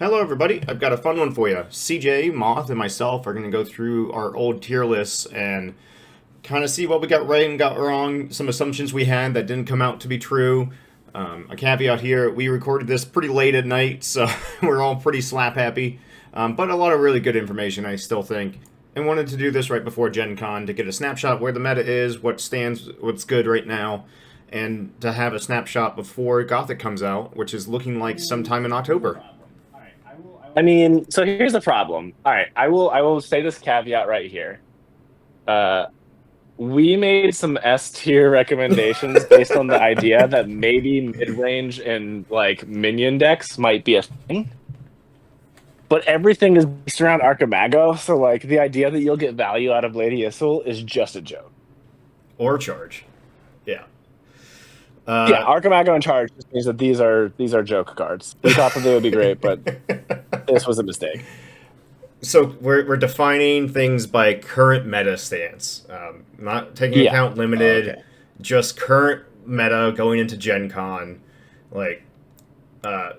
Hello, everybody. I've got a fun one for you. CJ, Moth, and myself are going to go through our old tier lists and kind of see what we got right and got wrong, some assumptions we had that didn't come out to be true. A caveat here, we recorded this pretty late at night, so we're all pretty slap happy. But a lot of really good information, I still think. And wanted to do this right before Gen Con to get a snapshot where the meta is, what stands, what's good right now, and to have a snapshot before Gothic comes out, which is looking like sometime in October. I mean, so here's the problem. All right, I will say this caveat right here. Uh, we made some S tier recommendations based on the idea that maybe mid range and like minion decks might be a thing, but everything is based around Archimago. So like the idea that you'll get value out of Lady Issel is just a joke. Or charge. Yeah. Yeah, Archimago and charge just means that these are joke cards. We thought that they would be great, but this was a mistake. So we're defining things by current meta stance, not taking Yeah. account limited, Okay. just current meta going into Gen Con. Like,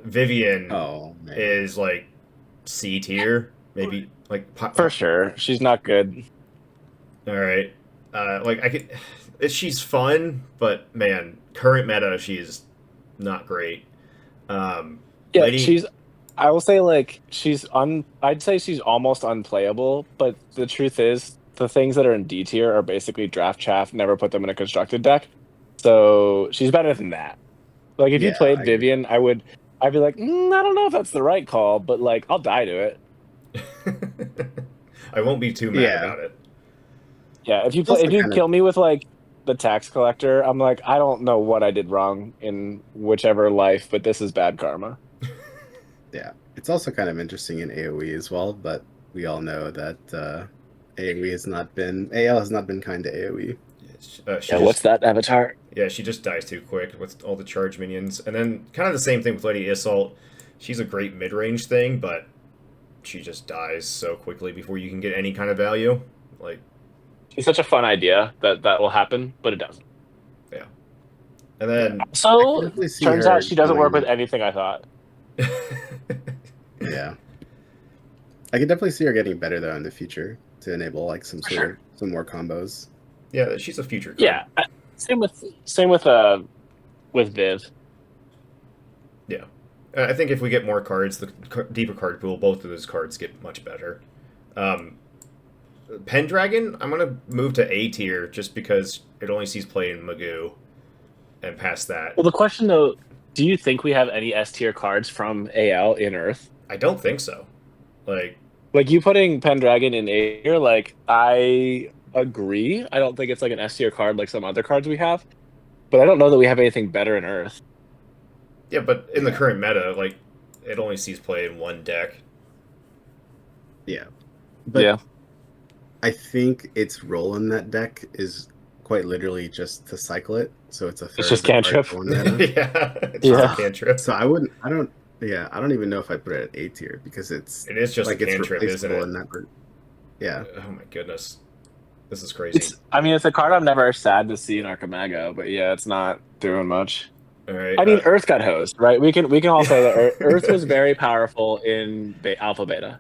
Vivian Oh, man. is like C tier, maybe like For sure. She's not good. All right, like I could, she's fun, but man, current meta she's not great. Yeah, Lady, I will say like I'd say she's almost unplayable, but the truth is the things that are in D tier are basically draft chaff, never put them in a constructed deck. So she's better than that. Like if you Yeah, played I agree. Vivian, I'd be like, I don't know if that's the right call, but like I'll die to it. I won't be too mad Yeah. about it. Yeah, It's also if you kinda- kill me with like the tax collector, I'm like, I don't know what I did wrong in whichever life, but this is bad karma. Yeah, it's also kind of interesting in AoE as well, but we all know that AoE has not been AL has not been kind to AoE. She What's just, that avatar? yeah, she just dies too quick with all the charge minions. And then kind of the same thing with Lady Isolt. She's a great mid-range thing, but she just dies so quickly before you can get any kind of value. Like, It's such a fun idea that will happen, but it doesn't. yeah. And then, I So can definitely see turns her out she doesn't work going- with anything I thought. Yeah, I can definitely see her getting better though in the future to enable like some For sort sure. of some more combos. yeah, she's a future card. Yeah, same with Viv. Yeah. I think if we get more cards, the deeper card pool, both of those cards get much better. Pendragon, I'm going to move to A tier just because it only sees play in Magoo. And past that, Well, the question though, do you think we have any S tier cards from AL in Earth? I don't think so. Like, Like you putting Pendragon in A tier, like I agree. I don't think it's like an S tier card like some other cards we have, but I don't know that we have anything better in Earth. yeah, but in the Yeah. current meta, like, it only sees play in one deck. Yeah, but Yeah. I think its role in that deck is quite literally just to cycle it, so it's a third just of the card cantrip. for one mana. Yeah, it's Yeah. just a cantrip. So I don't even know if I put it at A tier because it's It is just like a it's cantrip, isn't replaceable it? in that. Yeah, Oh my goodness. This is crazy. It's a card I'm never sad to see in Archimago, but yeah, it's not doing much. All right. I mean, Earth got hosed, right? We can all say that Earth was very powerful in Alpha Beta,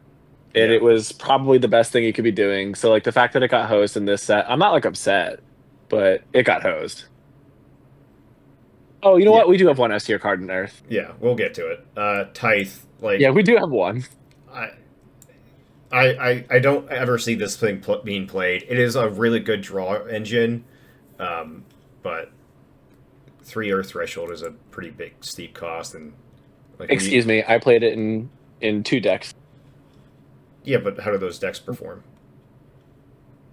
and Yeah. it was probably the best thing you could be doing. So, like the fact that it got hosed in this set, I'm not like upset, but it got hosed. Oh, you know Yeah. what? We do have one S tier card in Earth. Yeah, we'll get to it. Tithe, like, Yeah, we do have one. I don't ever see this thing being played. It is a really good draw engine, but 3 Earth Threshold is a pretty big steep cost, and like Excuse me, I played it in 2 decks. yeah, but how do those decks perform?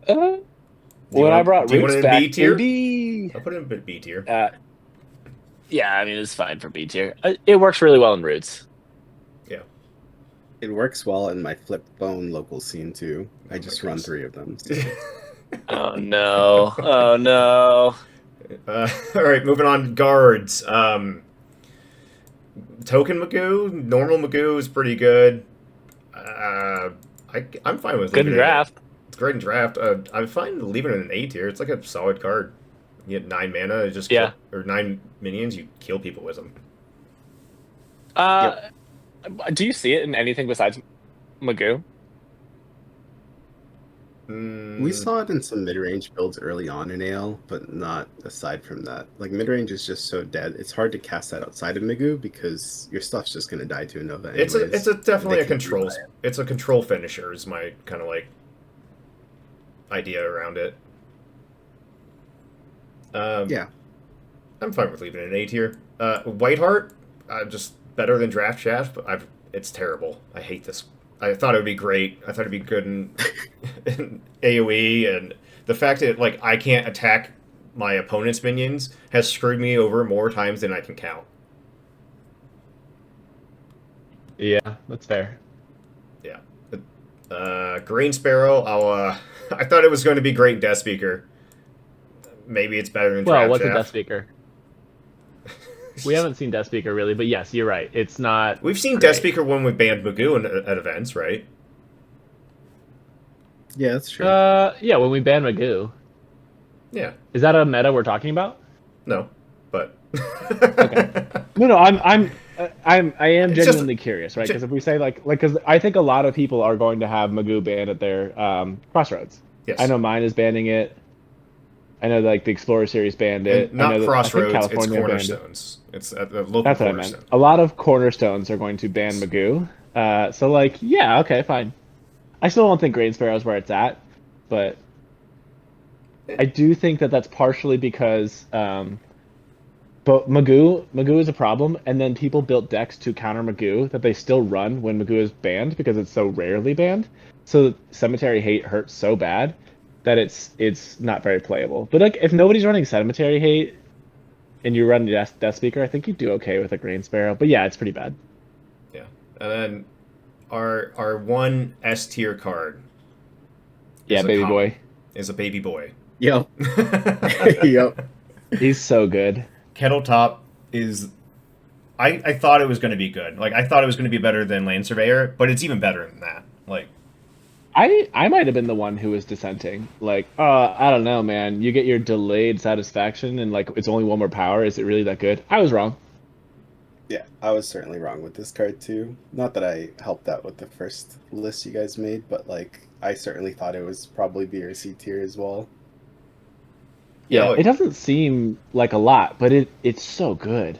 When I brought do you want Roots it in back, B tier? baby. I'll put it in B tier. Yeah, I mean it's fine for B tier. It works really well in Roots. it works well in my flip phone local scene too. I Oh just my run goodness. 3 of them. So. Oh no! Oh no! All right, moving on. Guards. Token Magoo, normal Magoo is pretty good. I'm fine with Good leaving draft. It's great in draft. I'm fine leaving it in an A tier. It's like a solid card. You get 9 mana, it just Yeah. or 9 minions. You kill people with them. Uh, Do you see it in anything besides Magoo? We saw it in some mid-range builds early on in AL, but not aside from that. Like mid-range is just so dead. It's hard to cast that outside of Magoo because your stuff's just gonna die to a Nova It's anyways. a And they definitely a can't rebuy controls. it. It's a control finisher is my kind of like idea around it. Yeah. I'm fine with leaving it an A tier. Whiteheart, just better than Draft Shaft, but it's terrible. I hate this. I thought it would be great. I thought it'd be good in AOE, and the fact that like I can't attack my opponent's minions has screwed me over more times than I can count. Yeah, that's fair. Yeah. Green Sparrow, I thought it was going to be great in Death Speaker. Maybe it's better than Well, Draft what's a Shaft. Death Speaker? We haven't seen Death Speaker really, but yes, you're right. It's not. We've seen great. Death Speaker when we banned Magoo at events, right? Yeah, that's true. Yeah, when we banned Magoo. Yeah. Is that a meta we're talking about? No, but No, I am It's just- genuinely curious, right? Because if we say because I think a lot of people are going to have Magoo banned at their Crossroads. Yes. I know mine is banning it. I know like the Explorer series banned it. And not I know Crossroads, I it's think California banned it. Cornerstones. It's at the local That's what I Cornerstone. meant. A lot of cornerstones are going to ban Magoo. So like, yeah, okay, fine. I still don't think Grain Sparrow is where it's at, but I do think that that's partially because, but Magoo is a problem, and then people built decks to counter Magoo that they still run when Magoo is banned because it's so rarely banned. So Cemetery Hate hurts so bad that it's not very playable. But like, if nobody's running Cemetery Hate and you're running Death Speaker, I think you do okay with a Grain Sparrow. But yeah, it's pretty bad. Yeah. And then our one S tier card Yeah, is a baby common- boy. is a baby boy. Yep. Yep. He's so good. Kettle Top is I thought it was going to be good. Like I thought it was going to be better than Land Surveyor, but it's even better than that. Like I might have been the one who was dissenting. Like, I don't know, man. You get your delayed satisfaction and like it's only one more power. Is it really that good? I was wrong. Yeah, I was certainly wrong with this card too. Not that I helped out with the first list you guys made, but like I certainly thought it was probably B or C tier as well. Yeah, like- it doesn't seem like a lot, but it's so good.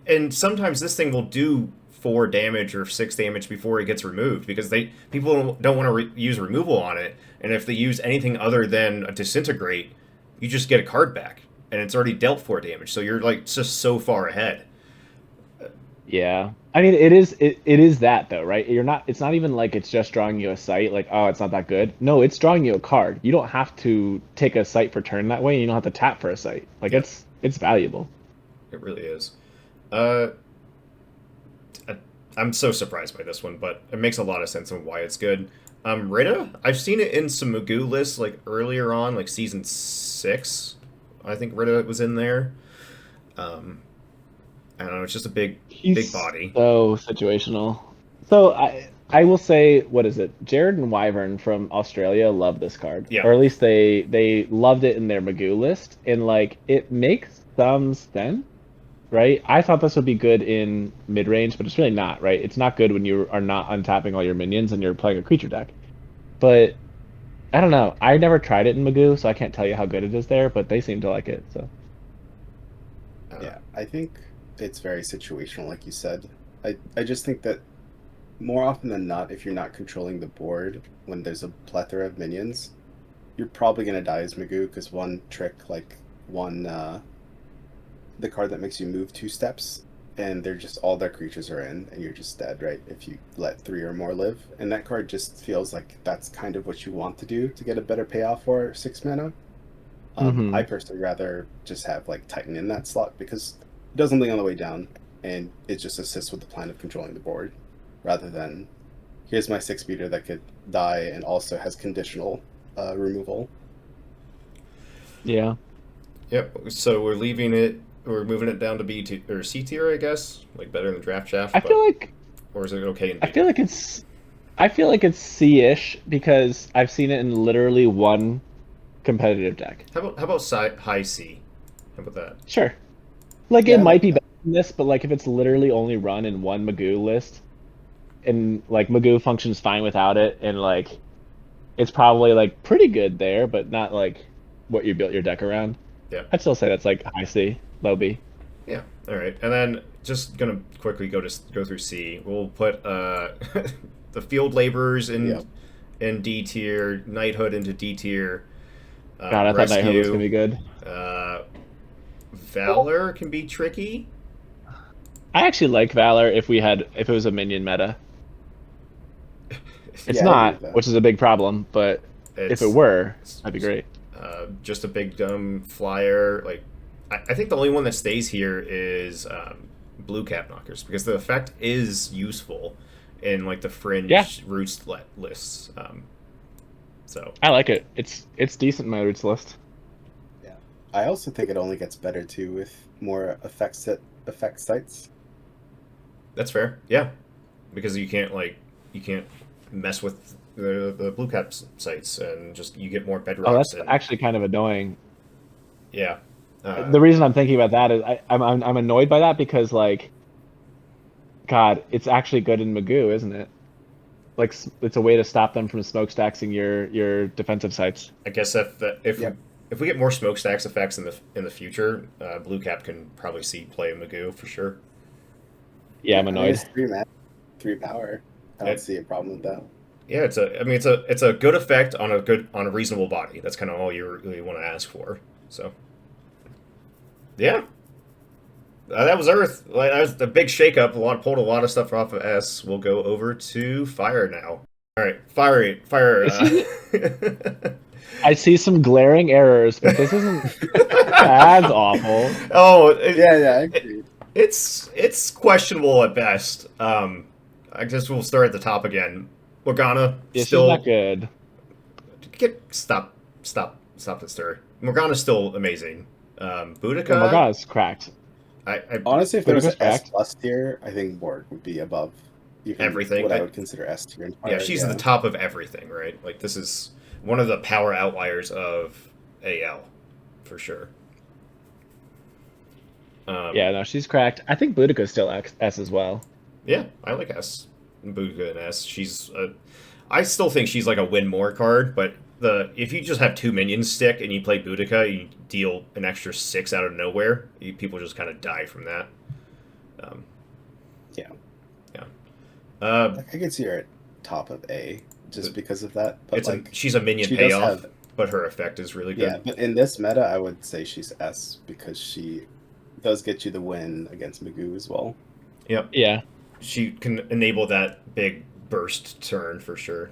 and sometimes this thing will do 4 damage or 6 damage before it gets removed because people don't want to use removal on it, and if they use anything other than a disintegrate, you just get a card back and it's already dealt 4 damage, so you're like just so far ahead. Yeah. I mean, it is that though, right? It's not even like it's just drawing you a sight, like, oh, it's not that good. No, it's drawing you a card. You don't have to take a sight for turn that way, and you don't have to tap for a sight. Like Yeah. it's valuable. It really is. I'm so surprised by this one, but it makes a lot of sense on why it's good. Rita, I've seen it in some Magoo lists like earlier on, like season 6. I think Rita was in there. I don't know, it's just a big body. So situational. So I will say, what is it? Jared and Wyvern from Australia love this card. Yeah. Or at least they loved it in their Magoo list, and like it makes some sense, right? I thought this would be good in mid range, but it's really not, right? It's not good when you are not untapping all your minions and you're playing a creature deck. But I don't know. I never tried it in Magoo, so I can't tell you how good it is there, but they seem to like it. So Yeah, I think it's very situational, like you said. I just think that more often than not, if you're not controlling the board when there's a plethora of minions, you're probably going to die as Magoo because one trick, like the card that makes you move 2 steps, and they're just all their creatures are in, and you're just dead, right? If you let 3 or more live. And that card just feels like that's kind of what you want to do to get a better payoff for 6 mana. Mhm. I personally rather just have like Titan in that slot because it does something on the way down and it just assists with the plan of controlling the board rather than here's my 6-beater that could die and also has conditional removal. yeah. Yep. So we're moving it down to B tier or C tier, I guess, like better than Draft Shaft. I feel like or is it okay in B? I feel like it's C-ish because I've seen it in literally one competitive deck. How about high C? How about that? Sure. Like Yeah, it I might like be that. better than this, but like if it's literally only run in one Magoo list, and like Magoo functions fine without it, and like it's probably like pretty good there, but not like what you built your deck around. Yeah. I'd still say that's like high C, low B. Yeah. All right. And then just gonna quickly go through C. We'll put the field laborers in D tier, knighthood into D tier. God, I thought Knighthood was gonna be good. Valor can be tricky. I actually like Valor if it was a minion meta. It's Yeah, I agree not, with that. which is a big problem, but if it were, that'd be great. Just a big dumb flyer. Like, I think the only one that stays here is blue cap knockers, because the effect is useful in like the fringe roots lists. So I like it. It's decent in my roots list. Yeah, I also think it only gets better too with more effect sites. that's fair. Yeah, because you can't mess with the blue cap sites, and just you get more bedrocks. Oh, that's and, actually kind of annoying. yeah. The reason I'm thinking about that is I'm annoyed by that because like, God, it's actually good in Magoo, isn't it? Like it's a way to stop them from smokestacksing your defensive sites. I guess if we get more smokestacks effects in the future, blue cap can probably see play Magoo for sure. Yeah, I'm I mean, annoyed. it's 3 mana, 3 power. I don't see a problem with that. Yeah, it's a good effect on a reasonable body. That's kind of all you really want to ask for. So, yeah, that was Earth. Like, that was the big shakeup. Pulled a lot of stuff off of S. We'll go over to Fire now. All right, Fire. I see some glaring errors, but this isn't as awful. Oh, Yeah, I agree. It's questionable at best. I guess we'll start at the top again. Morgana Yeah, still she's not good. stop the stir. Morgana's still amazing. Boudica, Yeah, Morgana's cracked. I Honestly, if there was an Boudica's S cracked. plus tier, I think Borg would be above even Everything. what I would consider S tier. In yeah, Fire, she's the top of everything, right? Like, this is one of the power outliers of AL for sure. Yeah, no, she's cracked. I think Boudica's still S as well. Yeah, I like S. Boudica and S. I still think she's like a win more card, but if you just have 2 minions stick and you play Boudica, you deal an extra 6 out of nowhere. People just kind of die from that. Yeah. Yeah. I could see her at top of A just because of that. But she's a minion she payoff, but her effect is really good. Yeah, but in this meta, I would say she's S because she does get you the win against Magoo as well. Yep. Yeah. She can enable that big burst turn for sure.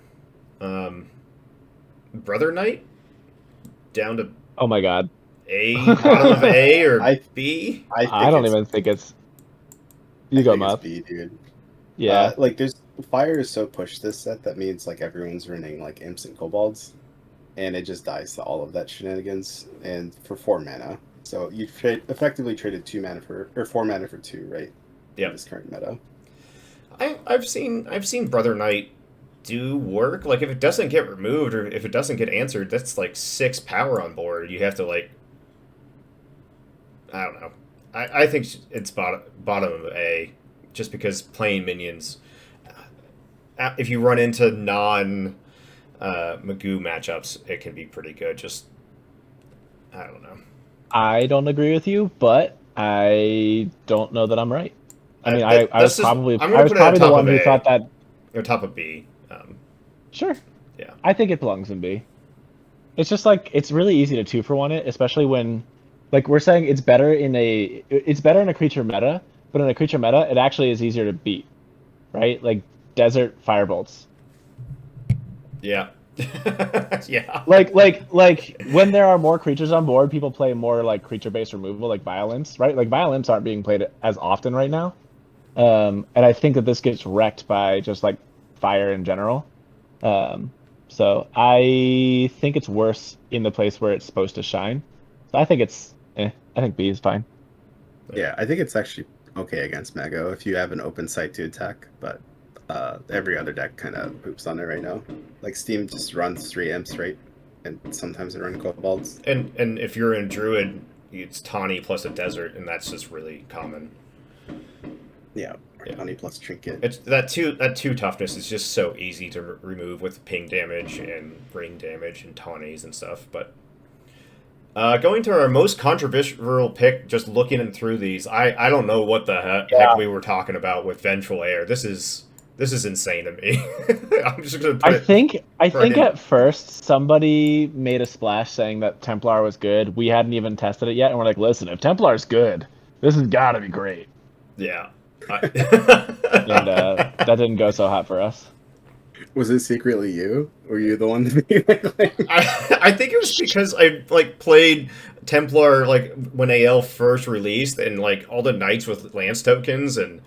Brother Knight down to Oh my God. A, bottom of A or B. I don't even think it's. You go, Muff. B, dude. Yeah. There's Fire is so pushed this set that means like everyone's running like imps and kobolds, and it just dies to all of that shenanigans. And for 4 mana, so you effectively traded 2 mana for 4 mana for 2, right? Yeah. In this current meta. I've seen Brother Knight do work. Like, if it doesn't get removed or if it doesn't get answered, that's like 6 power on board. You have to like, I don't know. I think it's bottom of A, just because playing minions. If you run into non Magoo matchups, it can be pretty good. Just, I don't know. I don't agree with you, but I don't know that I'm right. I mean, I was probably the one who thought that. Or top of B. Sure. Yeah. I think it belongs in B. It's just like it's really easy to 2-for-1 it, especially when, like, we're saying it's better in a creature meta, but in a creature meta, it actually is easier to beat, right? Like Desert Firebolts. Yeah. Yeah. Like when there are more creatures on board, people play more like creature-based removal, like Violence, right? Like Violence aren't being played as often right now. And I think that this gets wrecked by just like Fire in general. So I think it's worse in the place where it's supposed to shine. So I think I think B is fine. Yeah, I think it's actually okay against Mago if you have an open site to attack, but every other deck kind of poops on it right now. Like Steam just runs 3 imps, right? And sometimes they run kobolds. And if you're in Druid, it's Tawny plus a Desert, and that's just really common. Yeah, or 20 plus trinket. It's that two toughness is just so easy to remove with ping damage and rain damage and tawnies and stuff. But going to our most controversial pick, just looking through these, I don't know what the heck we were talking about with Vengeful Air. This is insane to me. I'm just gonna put I think in. at first somebody made a splash saying that Templar was good. We hadn't even tested it yet, and we're like, listen, if Templar's good, this has got to be great. Yeah. And that didn't go so hot for us. Was it secretly you? Were you the one to be like... I think it was because I played Templar when AL first released, and all the knights with lance tokens, and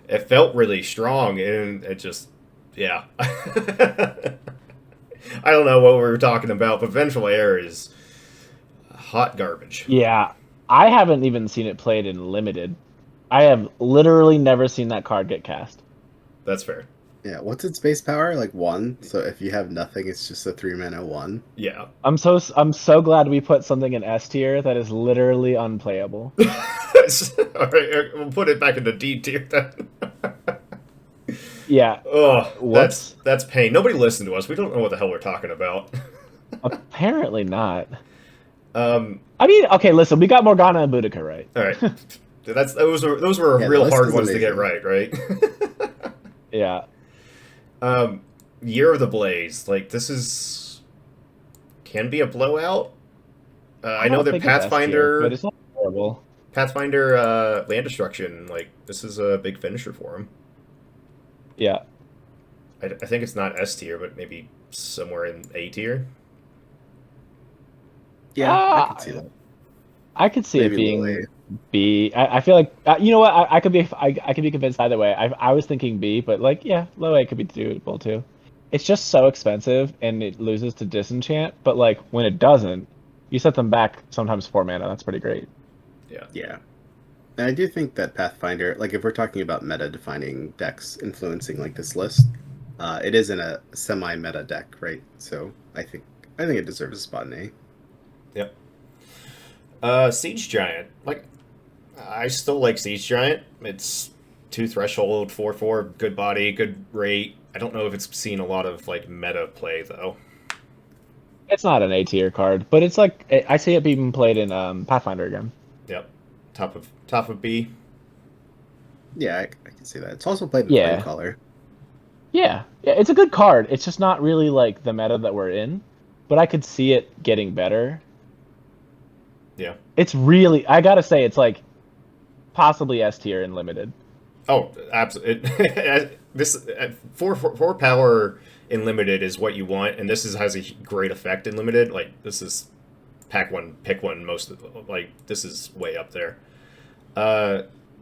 it felt really strong, and it just I don't know what we were talking about, but Vengeful Air is hot garbage. Yeah, I haven't even seen it played in limited. I have literally never seen that card get cast. That's fair. Yeah, what's its base power? 1. So if you have nothing, it's just a 3-mana 1. Yeah. I'm so glad we put something in S tier that is literally unplayable. All right, we'll put it back into D tier then. Yeah. Oh, that's pain. Nobody listened to us. We don't know what the hell we're talking about. Apparently not. I mean, okay, listen, we got Morgana and Boudica right. All right. Those were real hard ones to get right? Yeah. Year of the Blaze. This can be a blowout. I know that Pathfinder, but it's not horrible. Pathfinder land destruction. This is a big finisher for him. Yeah. I think it's not S tier, but maybe somewhere in A tier. Yeah, I could see that. I could see Maybe it being low A. B. I feel like you know what, I could be convinced either way. I was thinking B, but low A could be doable too. It's just so expensive and it loses to disenchant, but when it doesn't, you set them back sometimes 4 mana. That's pretty great. Yeah. And I do think that Pathfinder, if we're talking about meta-defining decks influencing this list, it is in a semi-meta deck, right? So I think it deserves a spot in A. Yep. Siege Giant. I still like Siege Giant. It's 2 threshold, 4/4, good body, good rate. I don't know if it's seen a lot of meta play though. It's not an A tier card, but it's I see it being played in Pathfinder again. Yep. Top of B. Yeah, I can see that. It's also played in Flame Color. Yeah, it's a good card. It's just not really the meta that we're in, but I could see it getting better. Yeah. It's really, I gotta say, it's possibly S tier in limited. Oh, absolutely. This 4 power in limited is what you want, and this has a great effect in limited. This is pack one, pick one. This is way up there.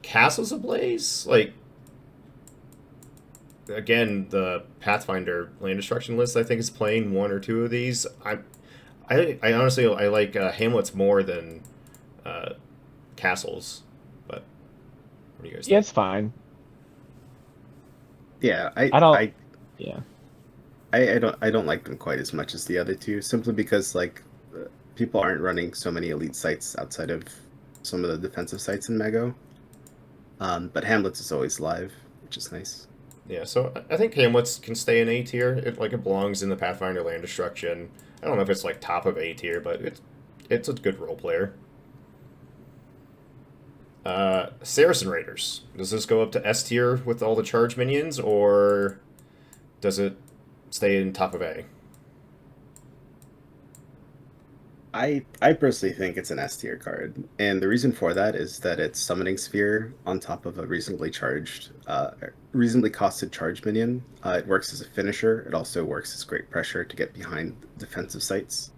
Castles Ablaze, again, the Pathfinder land destruction list I think is playing 1 or 2 of these. I honestly like Hamlets more than Castles, but what do you guys think? Yeah, it's fine. Yeah, I don't like them quite as much as the other two, simply because people aren't running so many elite sites outside of some of the defensive sites in Mego. But Hamlets is always live, which is nice. Yeah, so I think Hamlets can stay in A tier. It belongs in the Pathfinder land destruction. I don't know if it's top of A tier, but it's a good role player. Saracen Raiders. Does this go up to S tier with all the charge minions, or does it stay in top of A? I personally think it's an S tier card, and the reason for that is that it's Summoning Sphere on top of a reasonably costed charge minion. It works as a finisher. It also works as great pressure to get behind defensive sites.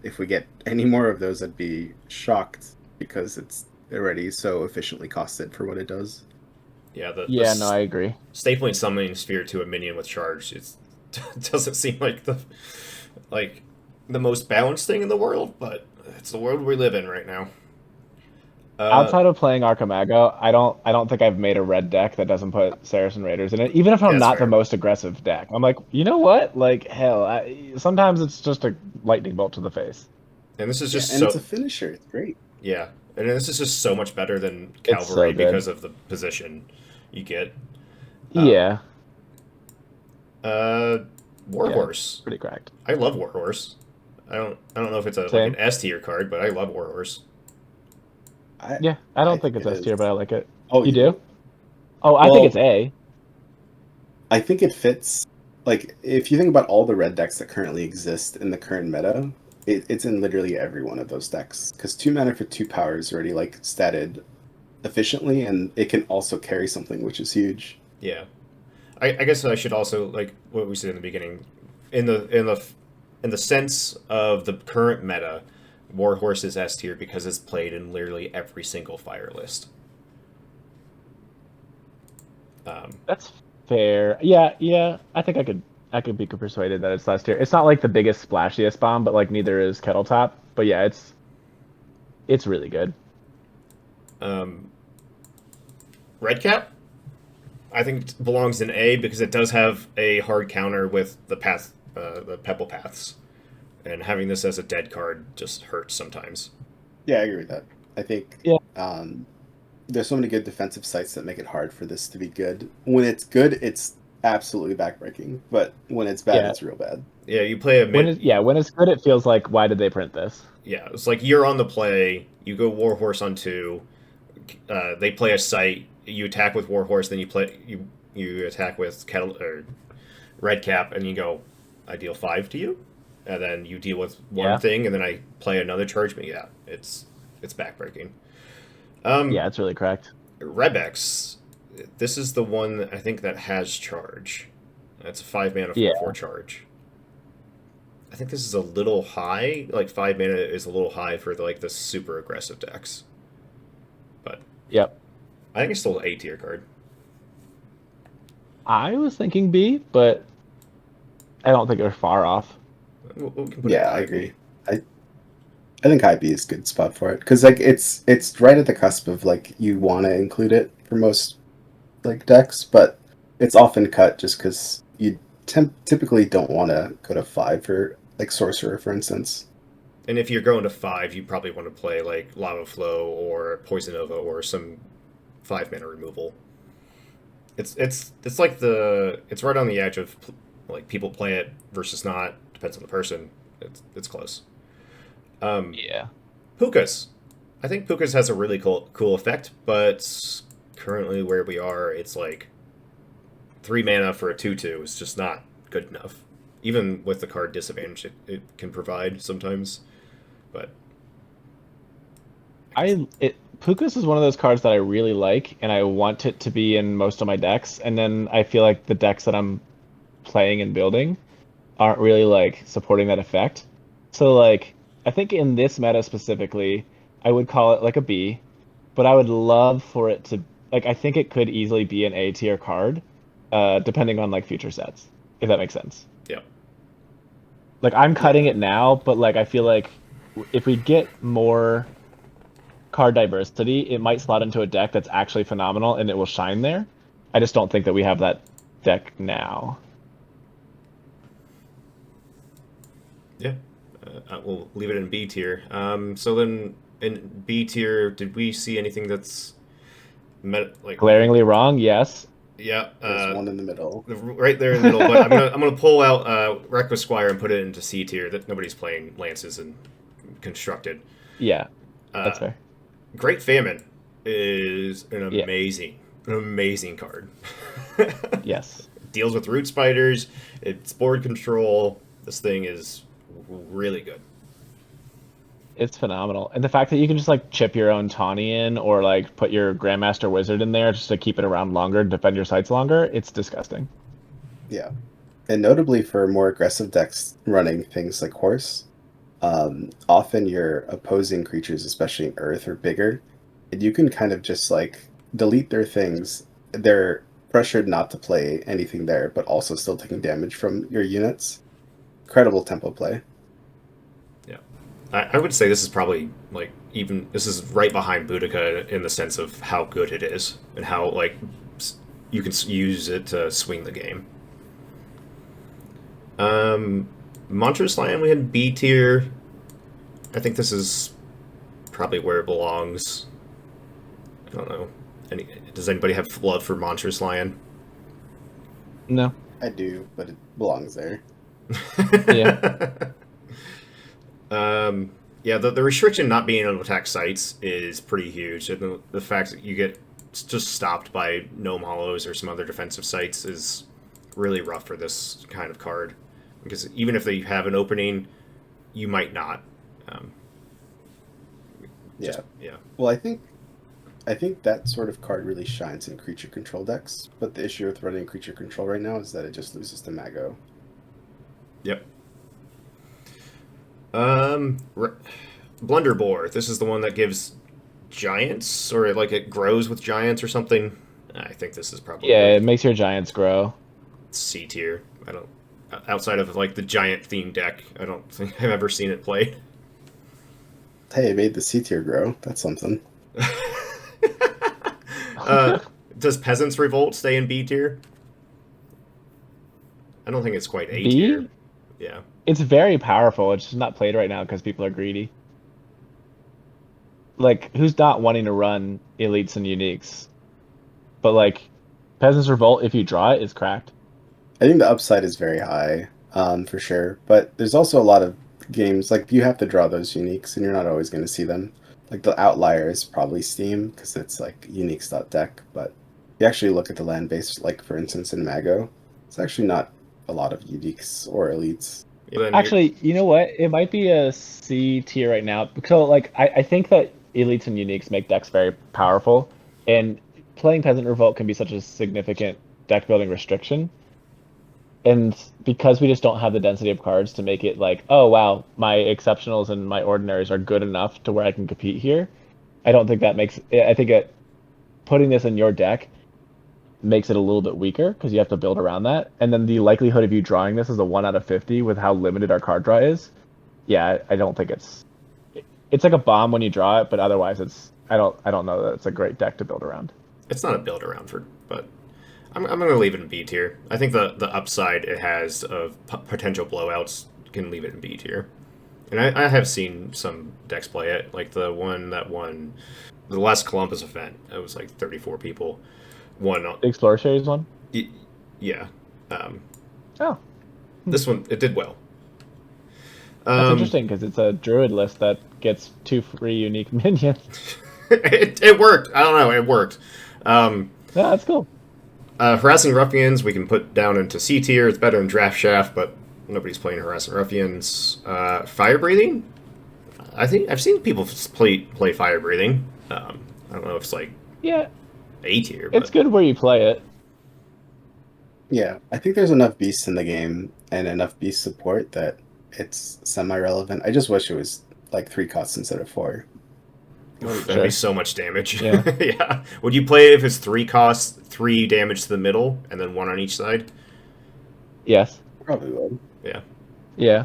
If we get any more of those, I'd be shocked because it's already so efficiently costed for what it does. Yeah, no, I agree. Stapling Summoning Sphere to a minion with charge, it doesn't seem like the most balanced thing in the world, but it's the world we live in right now. Outside of playing Archimago, I don't think I've made a red deck that doesn't put Saracen Raiders in it. Even if I'm not the most aggressive deck, I'm you know what? Hell, sometimes it's just a lightning bolt to the face. And this is just and it's a finisher. It's great. Yeah, and this is just so much better than Cavalry because of the position. you get. Yeah. Warhorse. Pretty cracked. I love Warhorse. I don't know if it's like Same. an S tier card, but I love Warhorse. Yeah, I I don't think think it's it S tier, is. but I like it. Oh, You you do? do? Oh, I think Well, it's A. I think it fits. Like, if you think about all the red decks that currently exist in the current meta, it's in literally every one of those decks. Because 2 mana for 2 power is already like statted efficiently, and it can also carry something, which is huge. Yeah. I guess I should also like what we said in the beginning, in the sense of the current meta, Warhorse is S tier because it's played in literally every single fire list. That's fair. Yeah, yeah. I could be persuaded that it's last tier. It's not like the biggest splashiest bomb, but like neither is Kettle Top. But yeah, it's really good. Um, Redcap, I think it belongs in A because it does have a hard counter with the Pebble Paths, and having this as a dead card just hurts sometimes. Yeah, I agree with that. I think Yeah. there's so many good defensive sites that make it hard for this to be good. When it's good, it's absolutely backbreaking. But when it's bad, Yeah. it's real bad. Yeah, you play a mid. When it's good, it feels like why did they print this? Yeah, it's like you're on the play. You go Warhorse on 2. They play a site. You attack with Warhorse, then you attack with Kettle or Redcap, and you go, I deal 5 to you, and then you deal with one Yeah. thing, and then I play another charge. But yeah, it's backbreaking. Yeah, it's really cracked. Rebex, this is the one I think that has charge. That's a 5 mana Yeah. 4/4 charge. I think this is a little high. Like 5 mana is a little high for the super aggressive decks. But Yep. I think it's still an A tier card. I was thinking B, but I don't think they're far off. We can put it Yeah, in I high agree. B. I think IB is a good spot for it because like it's right at the cusp of like you want to include it for most like decks, but it's often cut just because you typically don't want to go to 5 for like sorcerer, for instance. And if you're going to 5, you probably want to play like Lava Flow or Poison Nova or some 5 mana removal. It's like it's right on the edge of like people play it versus not. Depends on the person. It's close. Yeah. Pukas. I think Pukas has a really cool effect, but currently where we are, it's like 3 mana for a 2/2 is just not good enough. Even with the card disadvantage it can provide sometimes. But Pukas is one of those cards that I really like, and I want it to be in most of my decks. And then I feel like the decks that I'm playing and building aren't really like supporting that effect. So like, I think in this meta specifically, I would call it like a B, but I would love for it to like. I think it could easily be an A tier card, depending on like future sets, if that makes sense. yeah. Like I'm cutting Yeah. it now, but like I feel like if we get more card diversity, it might slot into a deck that's actually phenomenal and it will shine there. I just don't think that we have that deck now. Yeah. We'll leave it in B tier. So then in B tier, did we see anything that's like Glaringly wrong, yes. Yeah, There's one in the middle. right there in the middle. But I'm gonna pull out Reckless Squire and put it into C tier. That nobody's playing Lances and Constructed. Yeah, that's fair. Great Famine is an Yeah. amazing card. Yes. Deals with root spiders. It's board control. This thing is really good. It's phenomenal. And the fact that you can just like chip your own Tawny in or like put your Grandmaster Wizard in there just to keep it around longer, defend your sites longer, it's disgusting. Yeah. And notably for more aggressive decks running things like Horse, often your opposing creatures, especially in Earth, are bigger, and you can kind of just like delete their things. They're pressured not to play anything there, but also still taking damage from your units. Incredible tempo play. Yeah, I would say this is probably like this is right behind Boudica in the sense of how good it is and how like you can use it to swing the game. Monstrous Land we had B tier. I think this is probably where it belongs. I don't know. Does anybody have love for Monstrous Lion? No. I do, but it belongs there. Yeah. Yeah, the restriction not being able to attack sites is pretty huge. And the fact that you get just stopped by Gnome Hollows or some other defensive sites is really rough for this kind of card. Because even if they have an opening, you might not. Yeah. Well, I think that sort of card really shines in creature control decks, but the issue with running creature control right now is that it just loses to Mago. Yep. Blunderbore. This is the one that gives giants, or like it grows with giants or something. I think this is probably Yeah, it makes your giants grow. C tier. I don't. Outside of like the giant themed deck, I don't think I've ever seen it played. Hey, it made the C tier grow. That's something. Does Peasants Revolt stay in B tier? I don't think it's quite A B? tier. Yeah. It's very powerful. It's just not played right now because people are greedy. Like, who's not wanting to run elites and uniques? But like, Peasants Revolt, if you draw it, is cracked. I think the upside is very high, for sure. But there's also a lot of games like you have to draw those uniques, and you're not always going to see them. Like the outlier is probably Steam because it's like uniques.deck. But you actually look at the land base, like for instance in Mago, it's actually not a lot of uniques or elites. Actually, you know what? It might be a C tier right now. So, like, I think that elites and uniques make decks very powerful, and playing Peasant Revolt can be such a significant deck building restriction. And because we just don't have the density of cards to make it like, oh wow, my exceptionals and my ordinaries are good enough to where I can compete here. I don't think that makes. I think putting this in your deck makes it a little bit weaker because you have to build around that. And then the likelihood of you drawing this is a 1 out of 50 with how limited our card draw is. Yeah, I don't think it's. It's like a bomb when you draw it, but otherwise, I don't know that it's a great deck to build around. It's not a build around for, but I'm going to leave it in B tier. I think the upside it has of potential blowouts can leave it in B tier. And I have seen some decks play it, like the one that won the last Columbus event. It was like 34 people. Won. The Explorer Series one? Yeah. Oh. This one, it did well. That's interesting because it's a druid list that gets 2 free unique minions. it worked. I don't know. It worked. Yeah, that's cool. Harassing Ruffians we can put down into C tier. It's better than Draft Shaft, but nobody's playing Harassing Ruffians. Fire Breathing? I think I've seen people play Fire Breathing. I don't know if it's like A tier. It's good where you play it. Yeah, I think there's enough beasts in the game and enough beast support that it's semi-relevant. I just wish it was like 3 costs instead of 4. That'd be so much damage. Yeah. Yeah. Would you play it if it's 3 costs, 3 damage to the middle, and then 1 on each side? Yes. Probably would. Yeah. Yeah.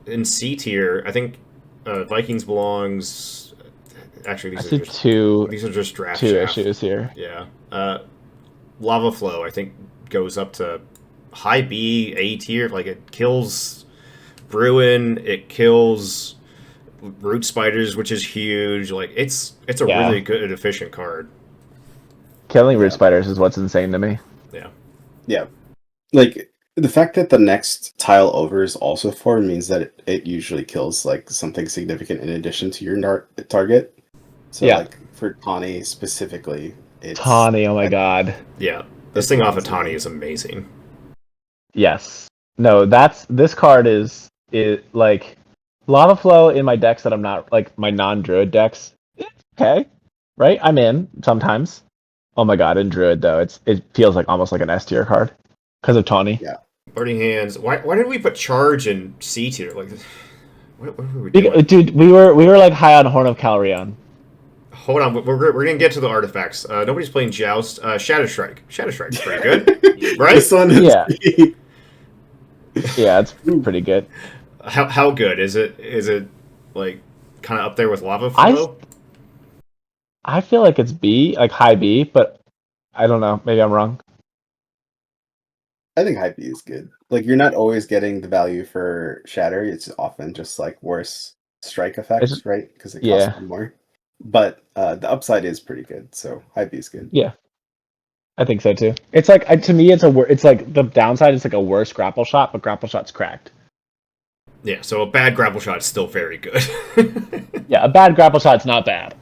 In C tier, I think Vikings belongs. Actually, these are just draft. Two shaft. issues here. Yeah. Lava Flow, I think, goes up to high B, A tier. Like it kills Bruin, it kills Root Spiders, which is huge. Like it's a really good, efficient card. Killing Root Spiders is what's insane to me. Yeah. Yeah. Like the fact that the next tile over is also 4 means that it usually kills like something significant in addition to your target. So like for Tawny specifically, it's Tawny, oh my god. Yeah. This thing off of Tawny is amazing. Yes. No, this card is like Lava Flow in my decks that I'm not like my non-druid decks. Okay. Right? I'm in sometimes. Oh my god, in druid though, it feels like almost like an S tier card. Because of Tawny. Yeah. Burning Hands. Why did we put Charge in C tier? Like what were we doing? Dude, we were like high on Horn of Calrion. Hold on, we're gonna get to the artifacts. Nobody's playing Joust. Shadow Strike. Shadow Strike's pretty good, right? This one is yeah, it's pretty good. How good is it? Is it like kind of up there with Lava Flow? I feel like it's B, like high B, but I don't know. Maybe I'm wrong. I think high B is good. Like you're not always getting the value for Shatter. It's often just like worse strike effects, right? Because it costs more. but the upside is pretty good. So high B is good. Yeah, I think so too. It's like to me, it's like the downside is like a worse grapple shot, but grapple shot's cracked. Yeah, so a bad grapple shot is still very good. Yeah, a bad grapple shot's not bad.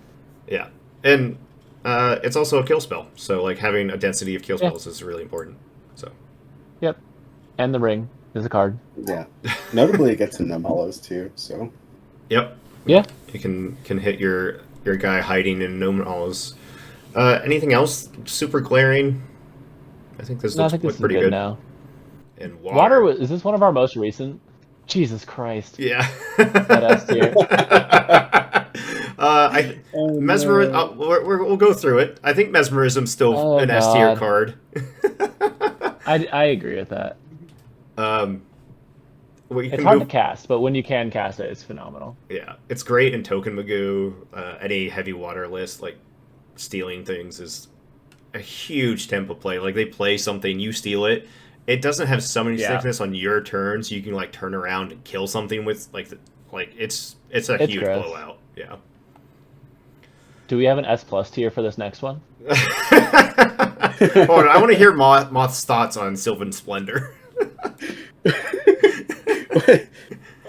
Yeah, and it's also a kill spell, so like having a density of kill Yeah. spells is really important. So Yep, and the ring is a card. Yeah. Notably, it gets some numb hollows too. So yep, Yeah. you can hit your guy hiding in gnome hollows. Anything else super glaring? I think this No, I looks think this is pretty good good. now. And Water is this one of our most recent? Jesus Christ. Yeah. That S tier. Oh, Mesmerism. no. We'll go through it. I think Mesmerism's still Oh an S tier God. card. I agree with that. We It's can hard move. to cast, but when you can cast it, it's phenomenal. Yeah, it's great in Token Magoo. Any heavy water list, like stealing things, is a huge tempo play. Like they play something, you steal it. It doesn't have summoning Yeah. sickness on your turn, so you can like turn around and kill something with like it's a It's huge gross. blowout. Yeah. Do we have an S plus tier for this next one? Hold on, I want to hear Moth's thoughts on Sylvan Splendor.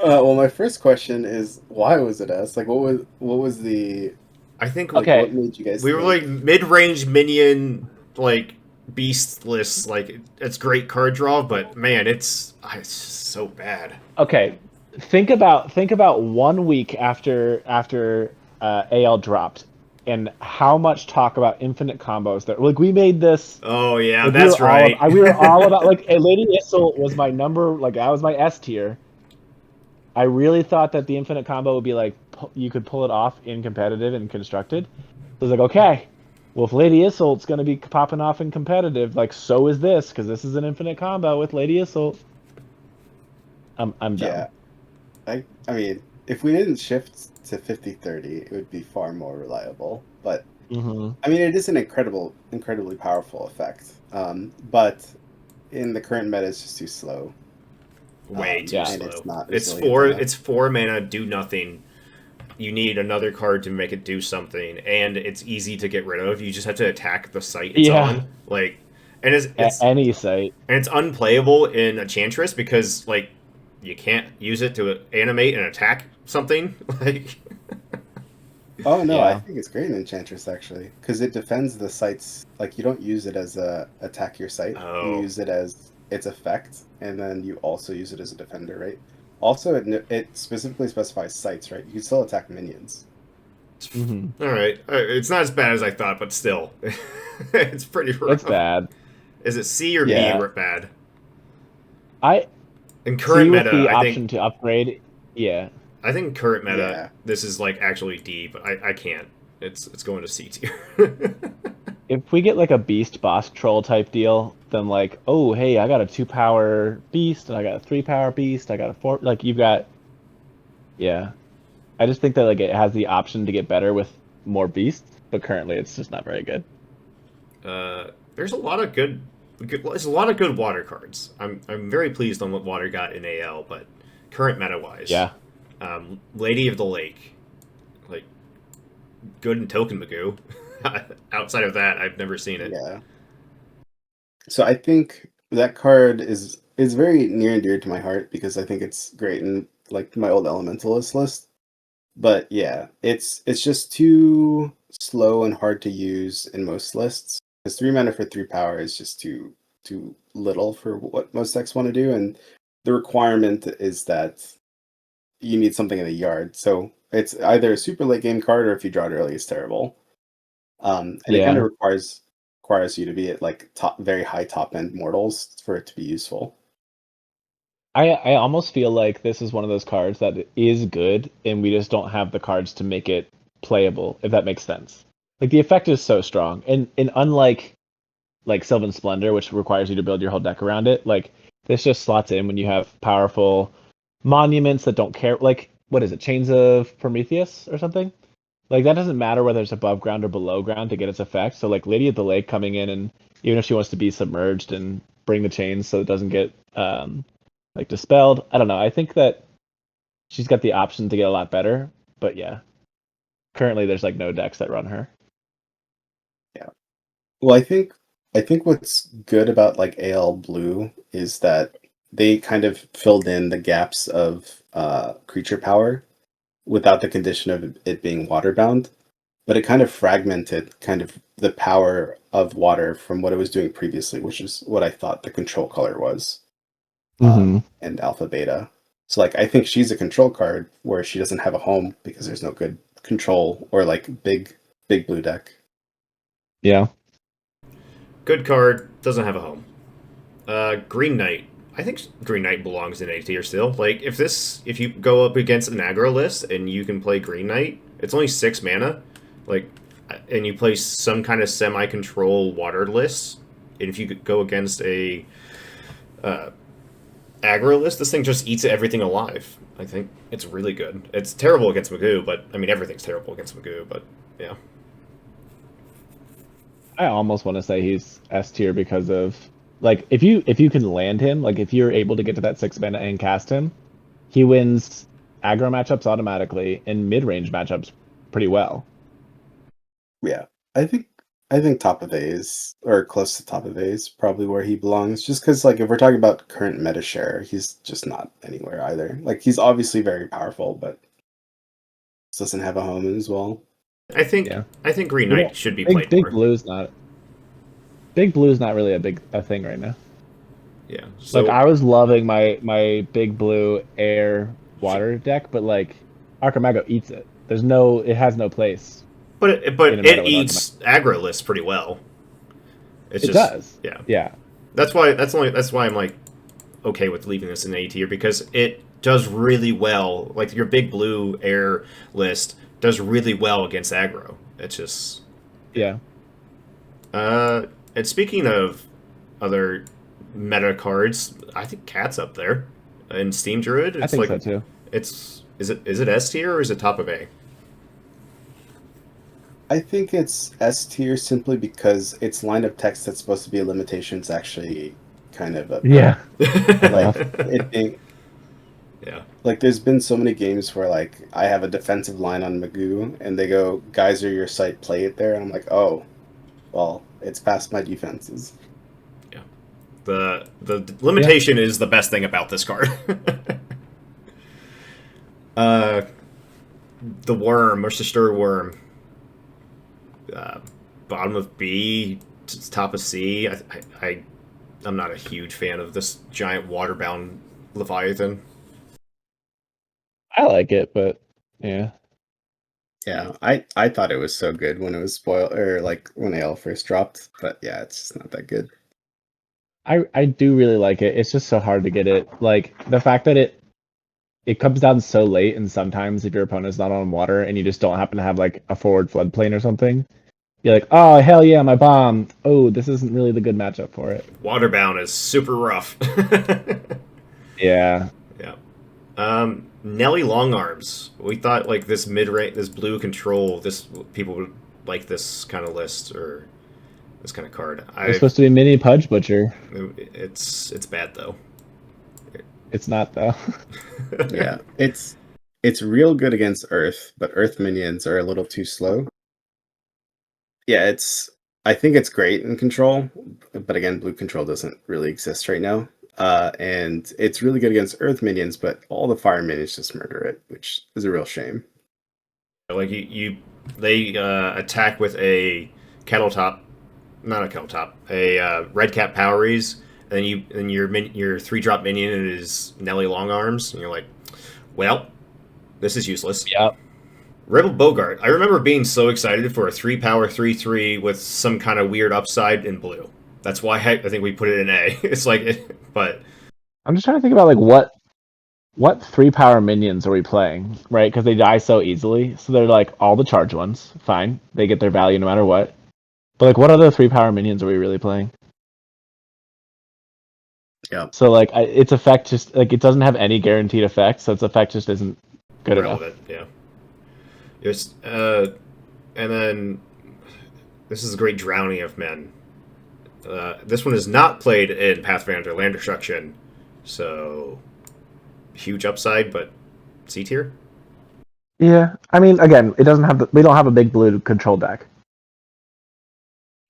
Well, my first question is why was it S? Like, what was the I think like? Okay. What made you guys? we were like mid-range minion like beast lists. Like it's great card draw, but man, it's so bad. Okay. Think about 1 week after AL dropped, and how much talk about infinite combos there. Like we made this. Oh yeah, Like, that's right. we were all about like Lady Issel was my number. Like that was my S tier. I really thought that the infinite combo would be like you could pull it off in competitive and constructed. So I was like, okay, well if Lady Isolt's gonna be popping off in competitive, like so is this because this is an infinite combo with Lady Isolt. I'm done. Yeah, I mean, if we didn't shift to 50-30, it would be far more reliable. But Mm-hmm. I mean, it is an incredibly powerful effect. But in the current meta, it's just too slow. Way too yeah. And slow. it's not It's resilient enough. it's 4 mana, do nothing. You need another card to make it do something, and it's easy to get rid of. You just have to attack the site it's Yeah. on. Like, and it's Any site. and it's unplayable in Enchantress because like you can't use it to animate and attack something. Like, Oh no, Yeah. I think it's great in Enchantress actually, because it defends the sites. Like you don't use it as a attack your site. Oh. You use it as its effect, and then you also use it as a defender, right? Also, it specifically specifies sites, right? You can still attack minions. Mm-hmm. all right, it's not as bad as I thought, but still, it's pretty rough. It's bad. Is it C or Yeah. B bad? I In current see with meta, the I option think to upgrade. Yeah. I think current meta, Yeah. this is like actually D, but I can't. It's going to C tier. If we get like a beast boss troll type deal, then like, oh hey, I got a 2-power beast and I got a 3-power beast, I got a 4 like you've got yeah. I just think that like it has the option to get better with more beasts, but currently it's just not very good. There's a lot of good. There's a lot of good water cards. I'm very pleased on what water got in AL, but current meta wise, Yeah. Lady of the Lake, like good in Token Magoo. Outside of that, I've never seen it. Yeah. So I think that card is very near and dear to my heart because I think it's great in like my old Elementalist list. But yeah, it's just too slow and hard to use in most lists. Because 3 mana for 3 power is just too little for what most decks want to do, and the requirement is that you need something in the yard. So it's either a super late game card or if you draw it early, it's terrible. And it kind of Yeah. requires you to be at like very high top end mortals for it to be useful. I almost feel like this is one of those cards that is good and we just don't have the cards to make it playable, if that makes sense. Like the effect is so strong. And unlike like Sylvan Splendor, which requires you to build your whole deck around it, like this just slots in when you have powerful monuments that don't care like what is it, Chains of Prometheus or something? Like that doesn't matter whether it's above ground or below ground to get its effect. So like Lady of the Lake coming in and even if she wants to be submerged and bring the chains so it doesn't get like dispelled. I don't know. I think that she's got the option to get a lot better. But yeah. currently there's like no decks that run her. Well, I think what's good about like AL Blue is that they kind of filled in the gaps of creature power without the condition of it being waterbound, but it kind of fragmented kind of the power of water from what it was doing previously, which is what I thought the control color was, Mm-hmm. and Alpha Beta. So like I think she's a control card where she doesn't have a home because there's no good control or like big blue deck. Yeah. Good card, doesn't have a home. Green Knight. I think Green Knight belongs in A tier still. Like if you go up against an aggro list and you can play Green Knight, it's only 6 mana. Like, and you play some kind of semi-control water list, and if you could go against a aggro list, this thing just eats everything alive. I think it's really good. It's terrible against Magoo, but I mean everything's terrible against Magoo, but yeah. I almost want to say he's S tier because of like if you can land him, like if you're able to get to that 6 mana and cast him, he wins aggro matchups automatically and mid range matchups pretty well. Yeah, I think I think top of A is or close to top of A is probably where he belongs. Just because like if we're talking about current meta share, he's just not anywhere either. Like he's obviously very powerful, but doesn't have a home as well. Yeah. I think Green You Knight don't- should be played Big more. Blue's not really a thing right now. Yeah. So Like I was loving my big blue air water deck, but like Archimago eats it. It has no place in a meta it with Archimago. eats aggro lists pretty well. It's It just does. yeah. Yeah. That's why I'm like okay with leaving this in A tier because it does really well. Like your big blue air list does really well against aggro. It's just Yeah. and speaking of other meta cards, I think Cat's up there in Steam Druid. I It's think like so too. is it S tier or is it top of A? I think it's S tier simply because its line of text that's supposed to be a limitation is actually kind of a Yeah. like it being Yeah. like there's been so many games where like I have a defensive line on Magoo and they go, "Guys, are your site, play it there," and I'm like, "Oh, well, it's past my defenses." The limitation is the best thing about this card. uh, the worm or Sister Worm. Uh, bottom of B, top of C. I'm not a huge fan of this giant waterbound Leviathan. I like it, but yeah. Yeah, I thought it was so good when it was spoiled or like when AL first dropped, but yeah, it's just not that good. I do really like it. It's just so hard to get it. Like the fact that it comes down so late, and sometimes if your opponent's not on water and you just don't happen to have like a forward floodplain or something, you're like, oh hell yeah, my bomb. Oh, this isn't really the good matchup for it. Waterbound is super rough. Yeah. Yeah. Nelly Longarms. We thought like this mid range, this blue control, this people would like this kind of list or this kind of card. It's supposed to be mini Pudge Butcher. It's bad though. It's not though. Yeah, it's real good against Earth, but Earth minions are a little too slow. Yeah, I think it's great in control, but again, blue control doesn't really exist right now. And it's really good against Earth minions, but all the fire minions just murder it, which is a real shame. Like they attack with a kettle top, not a kettle top, a red cap poweries, and then your 3-drop minion is Nelly Longarms, and you're like, well, this is useless. Yep. Rebel Bogart. I remember being so excited for a 3-power 3/3 with some kind of weird upside in blue. That's why I think we put it in A. It's like, but I'm just trying to think about like what 3-power minions are we playing, right? Because they die so easily. So they're like all the charge ones. Fine, they get their value no matter what. But like, what other 3-power minions are we really playing? Yeah. So like, its effect just like it doesn't have any guaranteed effect, so its effect just isn't good relevant. Yeah. It's and then this is a great drowning of men. This one is not played in Pathfinder Land Destruction, so huge upside, but C tier. Yeah, I mean, again, it doesn't have we don't have a big blue control deck,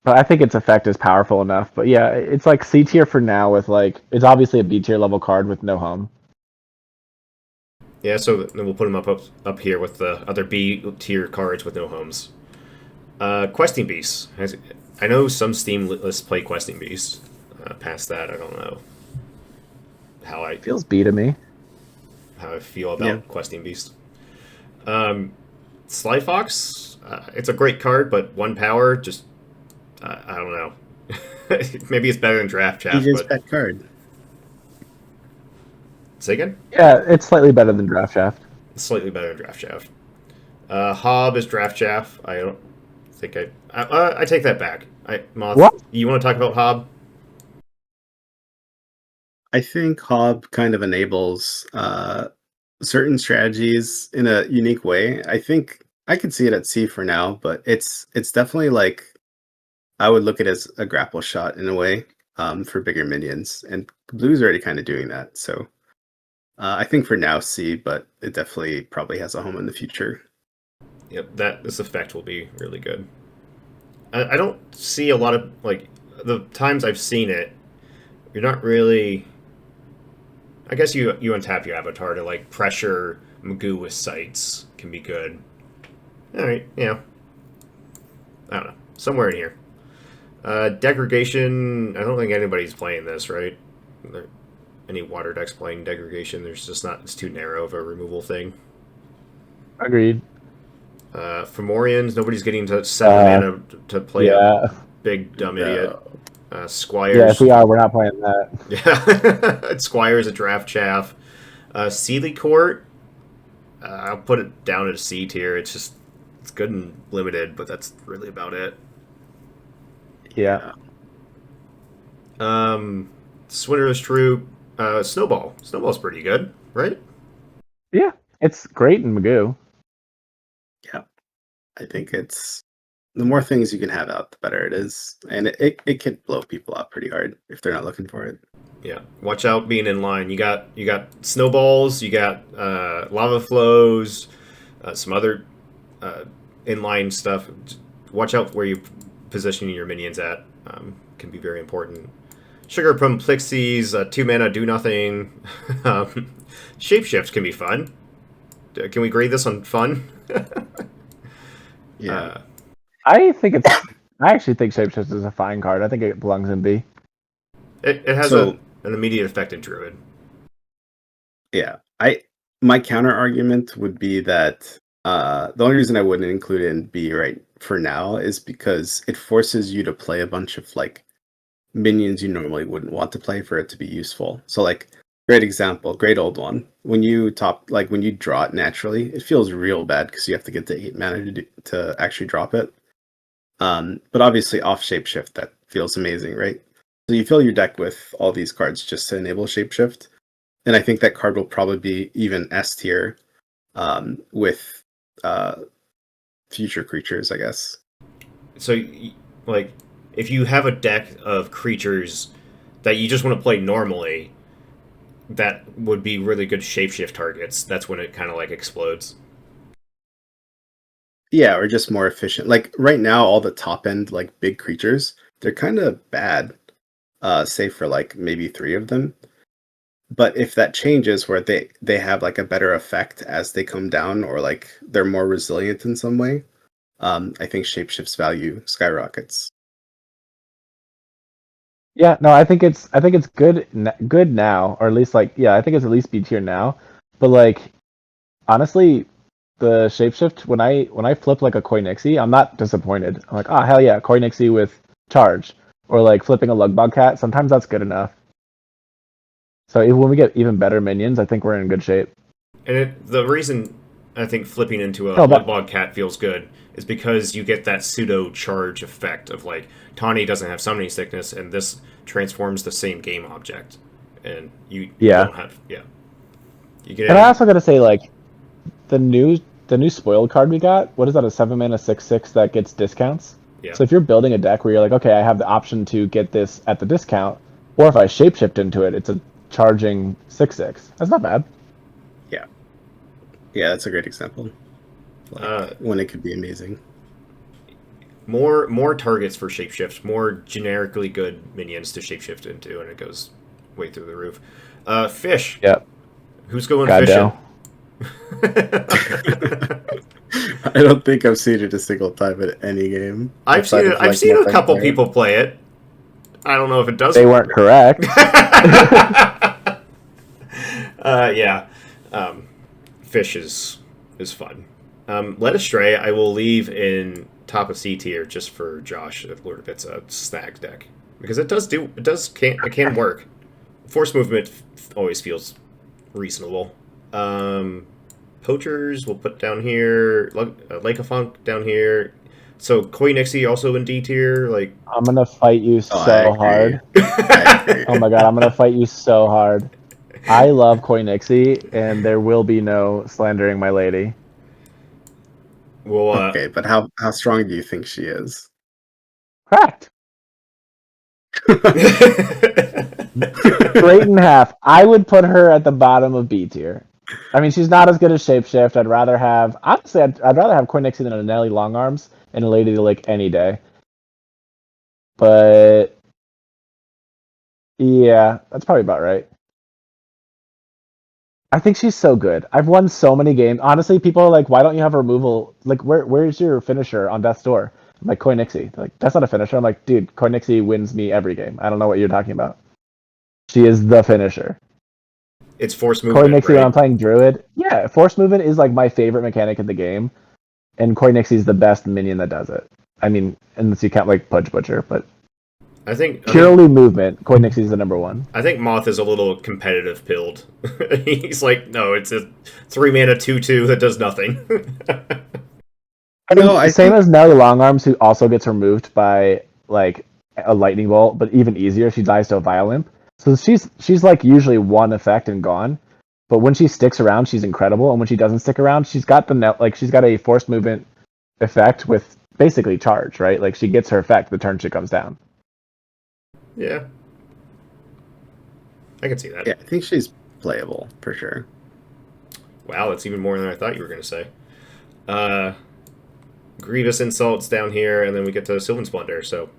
but I think its effect is powerful enough. But yeah, it's like C tier for now. With like, it's obviously a B tier level card with no home. Yeah, so then we'll put him up here with the other B tier cards with no homes. Questing Beasts. I know some Steam lists play Questing Beasts. Past that, I don't know Feels B to me. how I feel about Yeah. Questing Beast. Sly Fox, it's a great card, but 1 power, just I don't know. Maybe it's better than Draft Chaff, DJ's but pet card. say again? Yeah, it's slightly better than Draft Shaft. Slightly better than Draft Chaff. Hob is Draft Chaff. I don't think I take that back. Moth, What? you want to talk about Hob? I think Hob kind of enables certain strategies in a unique way. I think I could see it at C for now, but it's definitely like I would look at it as a grapple shot in a way for bigger minions, and Blue's already kind of doing that. So I think for now C, but it definitely probably has a home in the future. Yep, this effect will be really good. I don't see a lot of like the times I've seen it. You're not really. I guess you untap your avatar to like pressure Magoo with sights can be good. All right, yeah. I don't know, somewhere in here. Degradation. I don't think anybody's playing this, right? Any water decks playing degradation? There's just not. It's too narrow of a removal thing. Agreed. Fomorians. Nobody's getting to 7 mana to play Yeah. a big dumb idiot. Squires. Yeah, if we are, we're not playing that. Yeah, Squires a Draft Chaff. Sealy Court, I'll put it down at a C tier. It's good and limited, but that's really about it. Yeah. Swinner's Troop, Snowball. Snowball's pretty good, right? Yeah, it's great in Magoo. Yeah, I think it's the more things you can have out, the better it is, and it can blow people up pretty hard if they're not looking for it. Yeah, watch out being in line. You got snowballs, you got lava flows, some other inline stuff. Just watch out where you positioning your minions at. Can be very important. Sugar Plum Pixies, 2 mana, do nothing. Shapeshift can be fun. Can we grade this on fun? Yeah. I think it's. I actually think Shapeshift is a fine card. I think it belongs in B. It has an immediate effect in Druid. Yeah, my counter argument would be that the only reason I wouldn't include it in B right for now is because it forces you to play a bunch of like minions you normally wouldn't want to play for it to be useful. So like great example, great old one. When you when you draw it naturally, it feels real bad because you have to get to 8 mana to actually drop it. But obviously off Shapeshift that feels amazing, right? So you fill your deck with all these cards just to enable Shapeshift. And I think that card will probably be even S tier with future creatures, I guess. So, like, if you have a deck of creatures that you just want to play normally, that would be really good shapeshift targets. That's when it kind of like explodes. Yeah, or just more efficient. Like right now, all the top end like big creatures, they're kind of bad, save for like maybe 3 of them. But if that changes where they have like a better effect as they come down, or like they're more resilient in some way, I think Shapeshift's value skyrockets. Yeah, no, I think it's good now, or at least like I think it's at least B tier now. But like honestly, the Shapeshift when I flip like a Koi Nixie, I'm not disappointed. I'm like, oh hell yeah, Koi Nixie with charge, or like flipping a Lugbog Cat. Sometimes that's good enough. So when we get even better minions, I think we're in good shape. And the reason I think flipping into a but- Lugbog Cat feels good is because you get that pseudo charge effect of like Tawny doesn't have summoning sickness, and this transforms the same game object, and you don't have You get. And I also gotta say like the new spoiled card we got. What is that? A 7 mana 6/6 that gets discounts. Yeah. So if you're building a deck where you're like, okay, I have the option to get this at the discount, or if I shapeshift into it, it's a charging 6/6. That's not bad. Yeah, that's a great example. when it could be amazing. More targets for shapeshift, more generically good minions to shapeshift into, and it goes way through the roof. Fish. Yep. Who's going God fishing? I don't think I've seen it a single time at any game. I've seen it. I've seen a couple people play it. I don't know if it does. They weren't correct. Yeah. Fish is fun. Led Astray, I will leave in top of C tier just for Josh if Lord of It's a snag deck, because it can work. Force movement always feels reasonable. Poachers we'll put down here. Lake of Funk down here. So Koi Nixie also in D tier. Like, I'm gonna fight you so hard. Oh my god, I'm gonna fight you so hard. I love Koi Nixie, and there will be no slandering my lady. well, Okay, but how strong do you think she is? Correct. Straight in half. I would put her at the bottom of B tier. I mean, she's not as good as Shapeshift. I'd rather have, honestly, I'd rather have Koi Nixie than a Nelly Longarms and a Lady of the Lake any day. But yeah, that's probably about right. I think she's so good. I've won so many games. Honestly, people are like, "Why don't you have a removal? Like, where's your finisher on Death's Door?" I'm like, Koi Nixie. They're like, that's not a finisher. I'm like, dude, Koi Nixie wins me every game. I don't know what you're talking about. She is the finisher. It's force movement. Koi Nixie, right? when I'm playing Druid, yeah, force movement is like my favorite mechanic in the game, and Koi Nixie is the best minion that does it. I mean, unless you count like Pudge Butcher, but I think purely movement, Koi Nixie is the number one. I think Moth is a little competitive pilled. He's like, no, it's a 3-mana 2/2 that does nothing. I mean, same as Nelly Longarms, who also gets removed by like a lightning bolt, but even easier, she dies to a Violimp. So she's like usually one effect and gone. But when she sticks around, she's incredible, and when she doesn't stick around, she's got she's got a forced movement effect with basically charge, right? Like she gets her effect the turn she comes down. Yeah, I can see that. Yeah, I think she's playable for sure. Wow, that's even more than I thought you were going to say. Grievous Insults down here, and then we get to Sylvan Splendor, so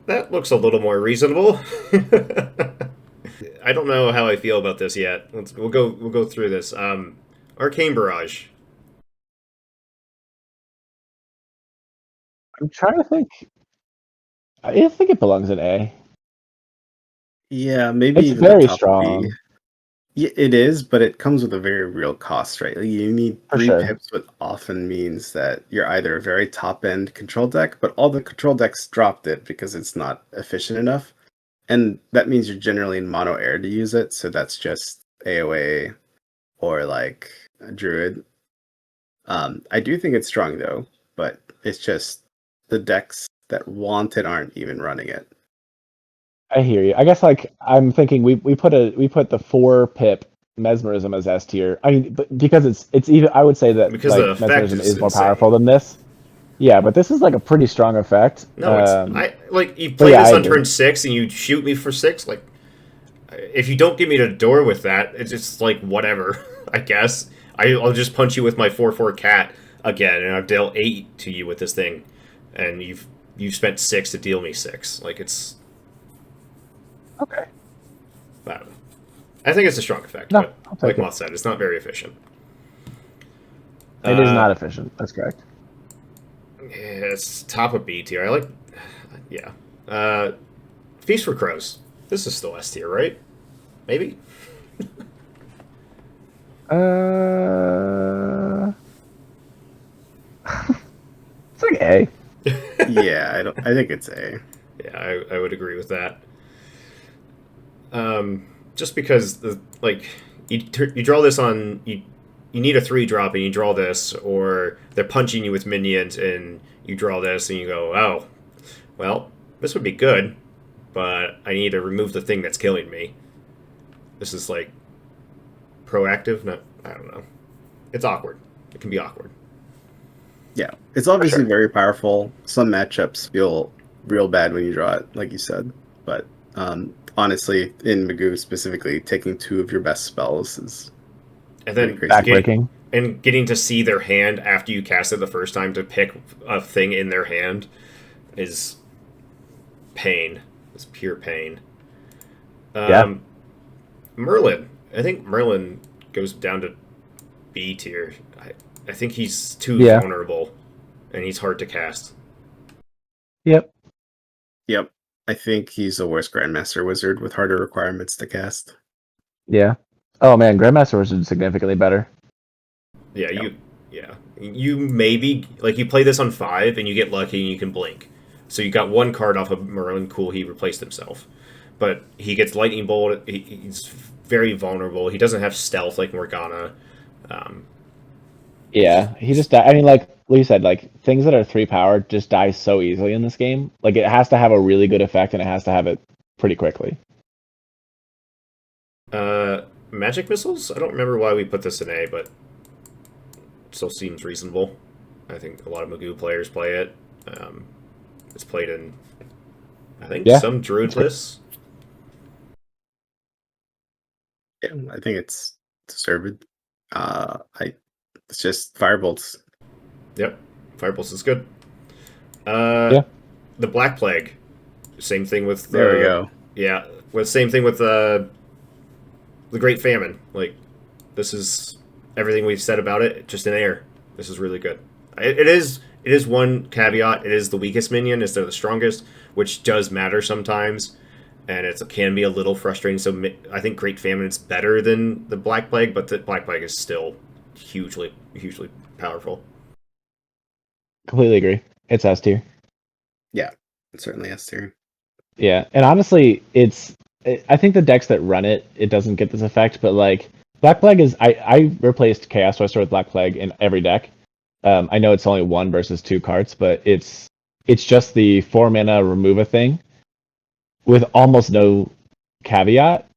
that looks a little more reasonable. I don't know how I feel about this yet. We'll go through this. Arcane Barrage. I'm trying to think. I think it belongs in A. Yeah, maybe It's even very the top strong. B. Yeah, it is, but it comes with a very real cost, right? Like, you need For 3 sure. pips, which often means that you're either a very top-end control deck, but all the control decks dropped it because it's not efficient enough. And that means you're generally in mono air to use it, so that's just AoA or like a Druid. I do think it's strong though, but it's just the decks that want it aren't even running it. I hear you. I guess like I'm thinking we put the 4 pip mesmerism as S tier. I mean, but because it's even I would say that Because like the effect mesmerism is is more insane. powerful than this. Yeah, but this is like a pretty strong effect. No, you play yeah, this I on agree. turn 6 and you shoot me for 6. Like, if you don't give me the door with that, it's just like whatever. I guess I'll just punch you with my 4/4 cat again, and I've dealt 8 to you with this thing, and you've spent 6 to deal me 6. Like, it's Okay. I don't know. I think it's a strong effect, No, but I'll take like it. Moth said, it's not very efficient. It is not efficient. That's correct. Yeah, it's top of B tier. Yeah. Feast for Crows. This is still S tier, right? Maybe. It's like A. Yeah, I think it's A. Yeah, I would agree with that. Just because you draw this on you need a 3-drop and you draw this, or they're punching you with minions and you draw this and you go, oh, well, this would be good, but I need to remove the thing that's killing me. This is like proactive. No, I don't know. It's awkward. It can be awkward. Yeah, it's obviously very powerful. Some matchups feel real bad when you draw it, like you said. But honestly, in Magoo specifically, taking 2 of your best spells is And then pretty crazy. Backbreaking. and getting to see their hand after you cast it the first time to pick a thing in their hand is pain. It's pure pain. Yeah. Merlin. I think Merlin goes down to B tier. I think he's too Yeah. vulnerable, and he's hard to cast. Yep. Yep. I think he's the worst Grandmaster Wizard with harder requirements to cast. Yeah. Oh man, Grandmaster Wizard is significantly better. Yeah, you maybe like you play this on 5 and you get lucky and you can blink. So you got one card off of Merlin. Cool, he replaced himself, but he gets lightning bolt. He's very vulnerable. He doesn't have stealth like Morgana. Um, Yeah, he just I mean, like you said, like things that are 3 powered just die so easily in this game. Like it has to have a really good effect, and it has to have it pretty quickly. Magic missiles. I don't remember why we put this in A, but it still seems reasonable. I think a lot of Magoo players play it. It's played in, I think, Yeah, some Druid lists. Yeah, I think it's deserved. It's just Firebolts. Yep, Firebolts is good. Yeah. The Black Plague. Same thing with the. There we go. Yeah, with same thing with the Great Famine. Like, this is everything we've said about it, just in air. This is really good. It is one caveat. It is the weakest minion instead of the strongest, which does matter sometimes, and it can be a little frustrating. So I think Great Famine is better than the Black Plague, but the Black Plague is still hugely powerful. Completely agree. It's S tier. Yeah, it certainly S tier. Yeah, and honestly, I think the decks that run it, it doesn't get this effect, but like Black Plague is I replaced Chaos Twister with Black Plague in every deck. I know it's only 1 versus 2 cards, but it's just the 4 mana remove a thing with almost no caveat.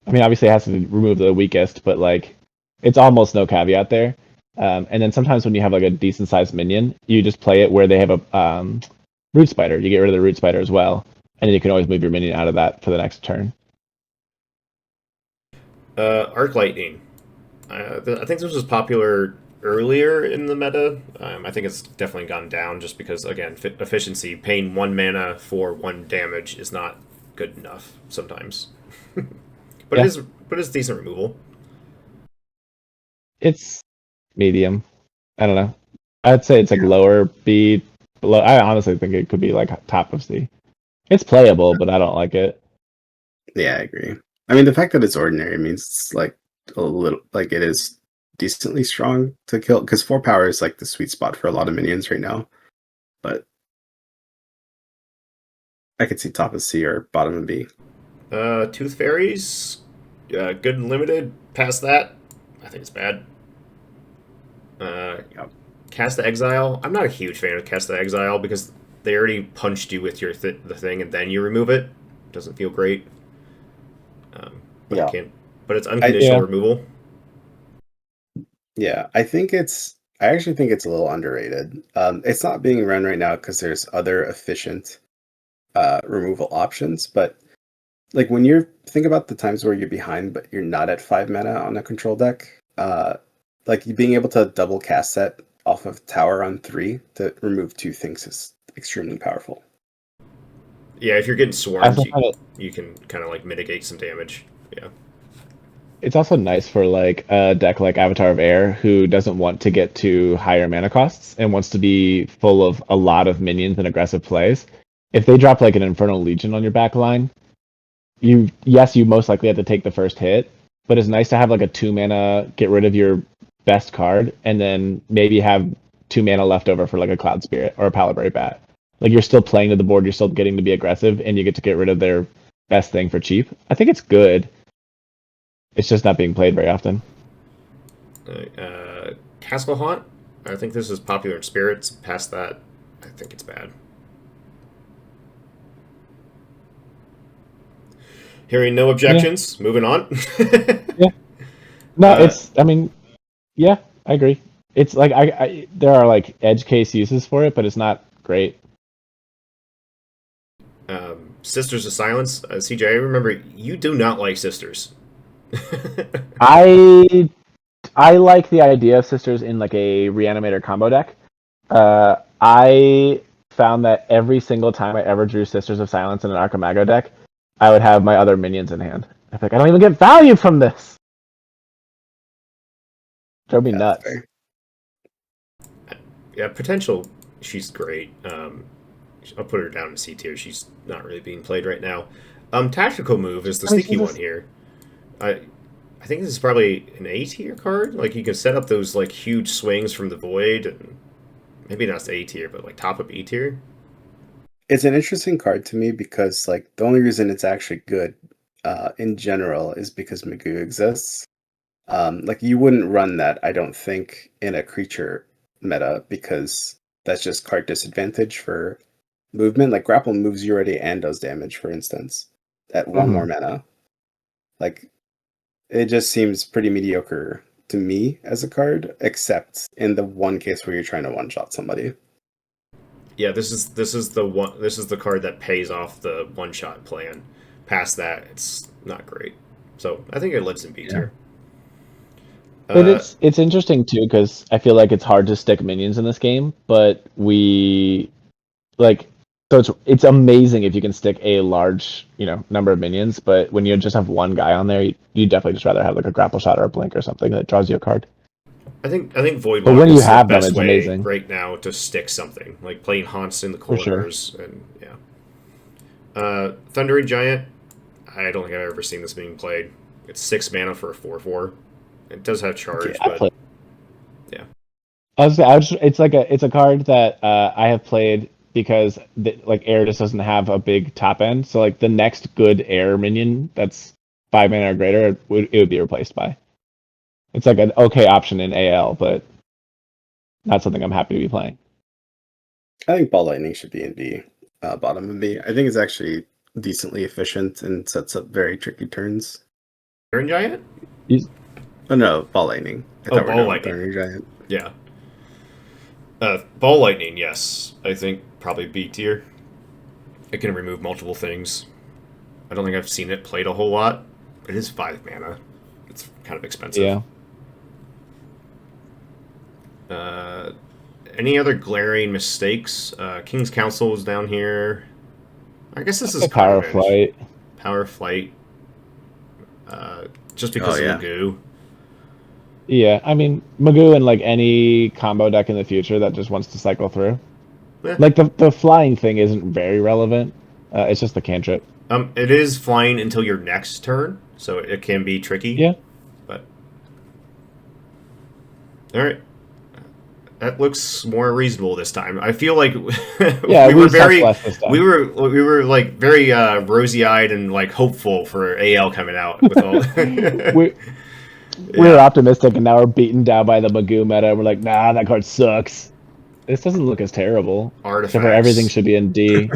I mean, obviously it has to remove the weakest, but like it's almost no caveat there. And then sometimes when you have like a decent sized minion, you just play it where they have a root spider. You get rid of the root spider as well, and then you can always move your minion out of that for the next turn. Arc Lightning. I think this was popular earlier in the meta. I think it's definitely gone down just because, again, efficiency. Paying 1 mana for 1 damage is not good enough sometimes. But Yeah. it's decent removal. It's medium. I don't know. I'd say it's like lower B. Below. I honestly think it could be like top of C. It's playable, but I don't like it. Yeah, I agree. I mean, the fact that it's ordinary means it's like a little like it is decently strong to kill because 4 power is like the sweet spot for a lot of minions right now. But I could see top of C or bottom of B. Tooth Fairies. Good and limited. Past that, I think it's bad. Yep. Cast the Exile. I'm not a huge fan of Cast the Exile because they already punched you with your the thing and then you remove it. Doesn't feel great. But Yeah. I can't. But it's unconditional Yeah. removal. Yeah, I actually think it's a little underrated. It's not being run right now because there's other efficient removal options, but like when you're think about the times where you're behind but you're not at 5 mana on a control deck, like you being able to double cast that off of tower on 3 to remove 2 things is extremely powerful. Yeah, if you're getting I swarmed, also find it you can kind of like mitigate some damage. Yeah. It's also nice for like a deck like Avatar of Air who doesn't want to get to higher mana costs and wants to be full of a lot of minions and aggressive plays. If they drop like an Infernal Legion on your back line, you most likely have to take the first hit, but it's nice to have like a 2 mana get rid of your best card and then maybe have 2 mana left over for like a Cloud Spirit or a Palabray Bat. Like you're still playing to the board, you're still getting to be aggressive, and you get to get rid of their best thing for cheap. I think it's good. It's just not being played very often. Castle Haunt. I think this is popular in spirits. Past that, I think it's bad. Hearing no objections, moving on. Yeah. No, Uh, it's. I mean, yeah, I agree. It's like there are like edge case uses for it, but it's not great. Sisters of Silence. CJ, I remember you do not like Sisters. I I like the idea of sisters in like a reanimator combo deck. I found that every single time I ever drew Sisters of Silence in an Archimago deck, I would have my other minions in hand. I think I don't even get value from this. Drove me nuts. Fair. Yeah, potential. She's great. I'll put her down in C tier. She's not really being played right now. Tactical move is the sneaky one here. I think this is probably an A tier card. Like, you can set up those like huge swings from the void, and maybe not A tier, but like top up E tier. It's an interesting card to me because like the only reason it's actually good in general is because Magoo exists. Like you wouldn't run that, I don't think, in a creature meta because that's just card disadvantage for movement. Like grapple moves you already and does damage, for instance, at one more mana. Like it just seems pretty mediocre to me as a card, except in the one case where you're trying to one shot somebody. Yeah, this is the card that pays off the one shot plan. Past that, it's not great. So I think it lives in B tier. But it's interesting too because I feel like it's hard to stick minions in this game, but we like so it's amazing if you can stick a large number of minions, but when you just have one guy on there, you definitely just rather have like a grapple shot or a blink or something that draws you a card. I think Voidwalk But when you is have the them, best it's way amazing. right now to stick something like playing haunts in the For sure. corners and Thundering Giant. I don't think I've ever seen this being played. It's 6 mana for a 4/4. It does have charge, but yeah. It's a card that I have played because like air just doesn't have a big top end. So like the next good air minion that's 5 mana or greater, it would be replaced by. It's like an okay option in AL, but not something I'm happy to be playing. I think Ball Lightning should be in B, bottom of B. I think it's actually decently efficient and sets up very tricky turns. Thundering Giant? Oh no, Ball Lightning. Ball Lightning. Thundering Giant. Yeah. Ball Lightning, yes. I think probably B tier. It can remove multiple things. I don't think I've seen it played a whole lot. It is 5 mana. It's kind of expensive. Yeah. Any other glaring mistakes? King's Council is down here. I guess this is Power Flight. Power Flight. Just because of Magoo. Yeah, I mean Magoo and like any combo deck in the future that just wants to cycle through. Yeah. Like the flying thing isn't very relevant. It's just the cantrip. It is flying until your next turn, so it can be tricky. Yeah. But all right. That looks more reasonable this time. I feel like yeah, we were like very rosy-eyed and like hopeful for AL coming out with all we were optimistic and now we're beaten down by the Magoo meta and we're like, nah, that card sucks. This doesn't look as terrible. Artifacts. Except for everything should be in D.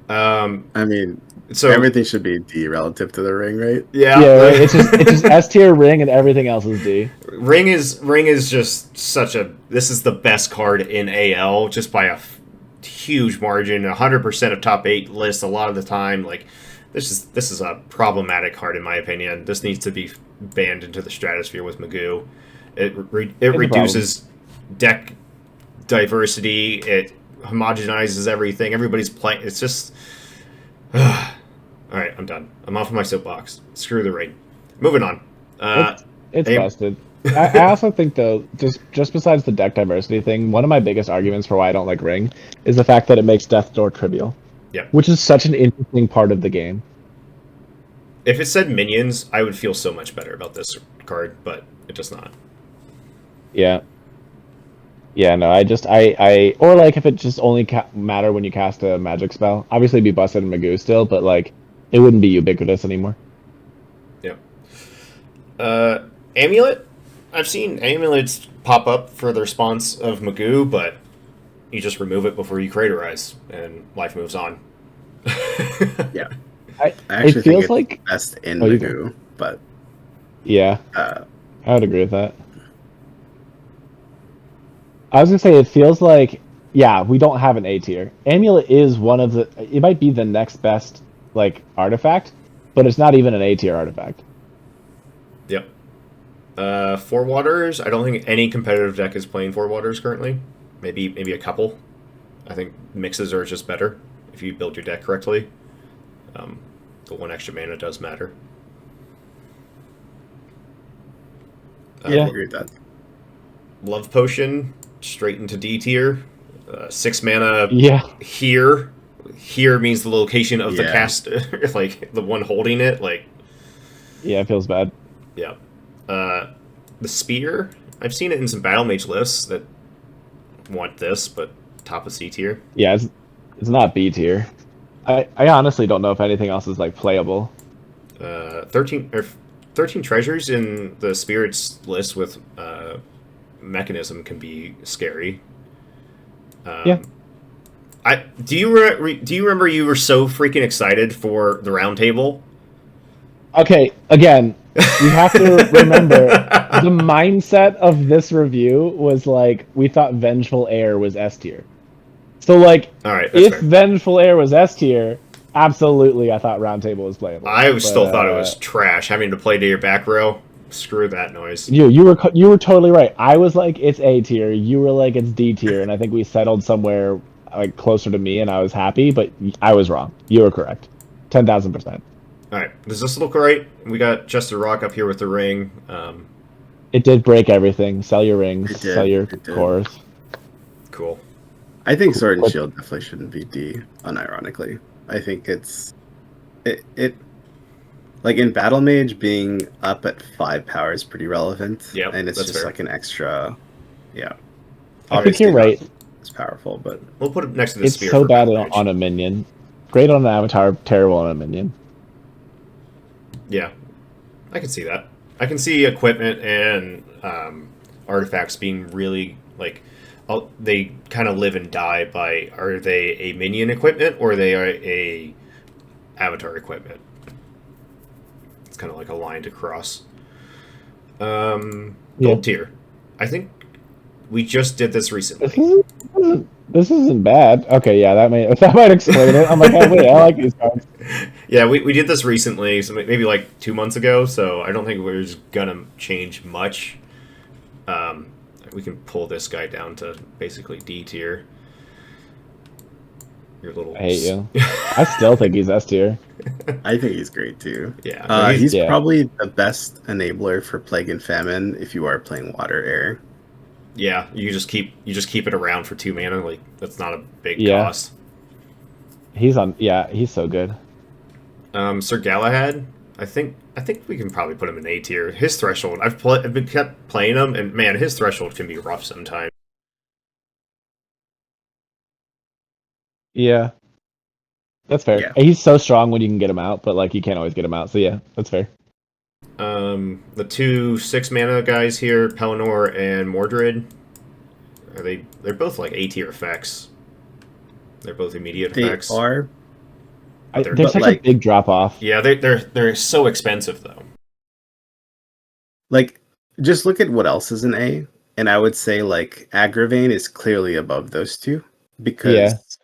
I mean, so everything should be D relative to the ring, right? Yeah, right? It's just S tier ring and everything else is D. Ring is just such a. This is the best card in AL just by a huge margin. 100% of top 8 lists a lot of the time. Like this is a problematic card in my opinion. This needs to be banned into the stratosphere with Magoo. It reduces deck diversity. It homogenizes everything. Everybody's playing. It's just. All right, I'm done. I'm off of my soapbox. Screw the ring. Moving on. It's busted. I also think though, just besides the deck diversity thing, one of my biggest arguments for why I don't like Ring is the fact that it makes Death Door trivial. Yeah. Which is such an interesting part of the game. If it said minions, I would feel so much better about this card, but it does not. Yeah. Yeah, no, I or like if it just only matter when you cast a magic spell. Obviously, it'd be busted in Magoo still, but like it wouldn't be ubiquitous anymore. Yeah. Amulet. I've seen amulets pop up for the response of Magoo, but you just remove it before you craterize, and life moves on. Yeah. I actually it feels think it's like best in Magoo, but yeah, I would agree with that. I was gonna say it feels like we don't have an A tier. Amulet is one of the. It might be the next best like artifact, but it's not even an A tier artifact. Yep. Four waters. I don't think any competitive deck is playing four waters currently. Maybe a couple. I think mixes are just better if you build your deck correctly. The one extra mana does matter. I agree with that. Love Potion, straight into D tier. 6 mana here. Here means the location of the cast, like the one holding it. Like, yeah, it feels bad. Yeah. The Spear, I've seen it in some Battle Mage lists that want this, but top of C tier. Yeah, it's not B tier. I honestly don't know if anything else is like playable. 13 treasures in the Spirits list with Mechanism can be scary. Yeah. Do you remember you were so freaking excited for the round table? Okay, again, you have to remember the mindset of this review was like we thought Vengeful Heir was S tier. So like, all right, if fair. Vengeful Heir was S tier, absolutely, I thought Round Table was playable. Still thought it was trash. Having to play to your back row, screw that noise. You were totally right. I was like it's A tier. You were like it's D tier, and I think we settled somewhere like closer to me, and I was happy. But I was wrong. You were correct, 10,000%. All right, does this look right? We got Just a Rock up here with the ring. It did break everything. Sell your rings. Sell your cores. Cool. I think Sword and Shield definitely shouldn't be D, unironically. I think it like in Battle Mage being up at 5 power is pretty relevant. Yeah, and it's just fair. like an extra. Yeah, I think you're right. It's powerful, but we'll put it next to the it's spear. so bad on a minion. Great on an avatar, terrible on a minion. Yeah, I can see that. I can see equipment and artifacts being really like they kind of live and die by are they a minion equipment or they are a avatar equipment. It's kind of like a line to cross. Gold tier. I think we just did this recently. This isn't bad. Okay, yeah, that might explain it. I'm like, oh wait, I like these cards. Yeah, we did this recently, so maybe like 2 months ago. So I don't think we're just gonna change much. We can pull this guy down to basically D tier. Your little. I hate you. I still think he's S tier. I think he's great too. Yeah, he's probably the best enabler for Plague and Famine if you are playing Water Air. Yeah, you just keep it around for 2 mana. Like that's not a big cost. He's so good. Sir Galahad, I think we can probably put him in A tier. His threshold, I've been kept playing him, and man, his threshold can be rough sometimes. Yeah, that's fair. Yeah. He's so strong when you can get him out, but like you can't always get him out. So yeah, that's fair. The 2 6 mana guys here, Pelennor and Mordred, they're both like A tier effects. They're both immediate effects. They are. There's such a big drop off. Yeah, they're so expensive though. Like, just look at what else is an A, and I would say like Agravain is clearly above those two because,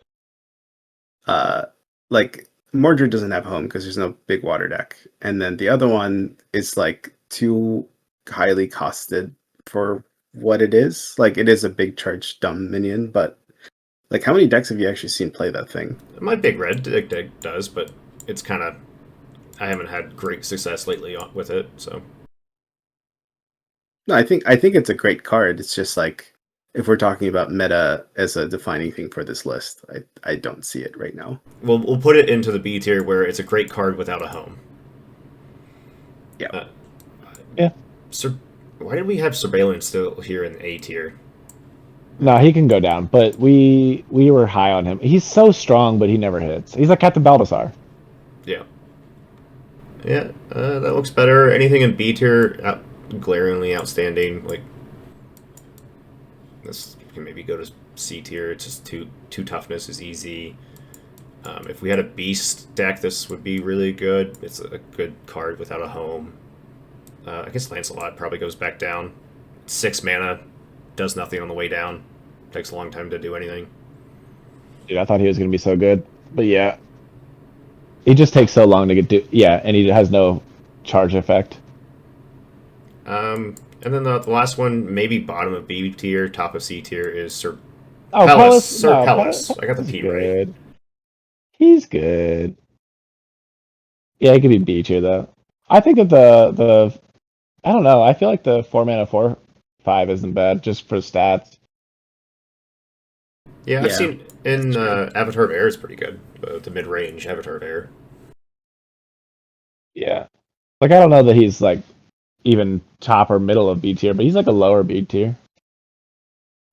like Mordred doesn't have home because there's no big water deck, and then the other one is like too highly costed for what it is. Like, it is a big charge dumb minion, but like, how many decks have you actually seen play that thing? My big red deck does, but it's kind of I haven't had great success lately with it. So no, I think it's a great card. It's just like if we're talking about meta as a defining thing for this list, I don't see it right now. We'll put it into the B tier where it's a great card without a home. Yeah. Why did we have Surveillance still here in A tier? No, he can go down, but we were high on him. He's so strong, but he never hits. He's like Captain Baldassar. Yeah. Yeah, that looks better. Anything in B tier, glaringly outstanding. Like this can maybe go to C tier. It's just two toughness is easy. If we had a beast deck, this would be really good. It's a good card without a home. I guess Lancelot probably goes back down. 6 mana, does nothing on the way down. Takes a long time to do anything. Dude, I thought he was going to be so good. But yeah. He just takes so long to get to... Yeah, and he has no charge effect. And then the last one, maybe bottom of B tier, top of C tier, is Sir Oh, Pellis. Pellis. Sir No, Pellis. I got the Pellis is P right. good. He's good. Yeah, he could be B tier though. I think that the I don't know. I feel like the 4-mana 4/5 isn't bad just for stats. Yeah, I've Yeah, seen in that's true. Avatar of Air is pretty good. The mid range Avatar of Air. Yeah. Like I don't know that he's like even top or middle of B tier, but he's like a lower B tier.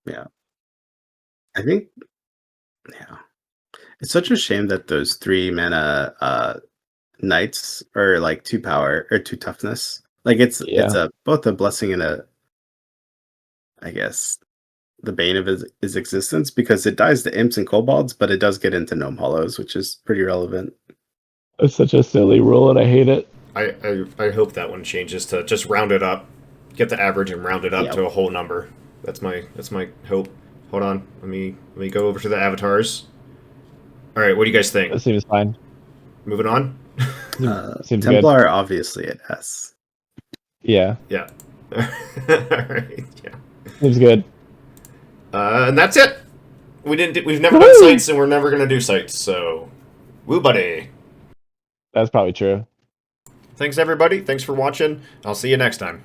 Yeah. I think, yeah. It's such a shame that those 3-mana knights are like 2 power or 2 toughness. Like it's Yeah. a both a blessing and a, I guess, the bane of his existence, because it dies to imps and kobolds, but it does get into gnome hollows, which is pretty relevant. It's such a silly rule and I hate it. I hope that one changes to just round it up, get the average and round it up Yeah. to a whole number. That's my hope. Hold on, let me go over to the avatars. All right, what do you guys think? That seems fine. Moving on. Seems good. Templar obviously it has. Yeah. Yeah. All right. Yeah. Seems good. And that's it. We've never Woo! done sites, and we're never gonna do sites. So, woo, buddy. That's probably true. Thanks everybody. Thanks for watching. I'll see you next time.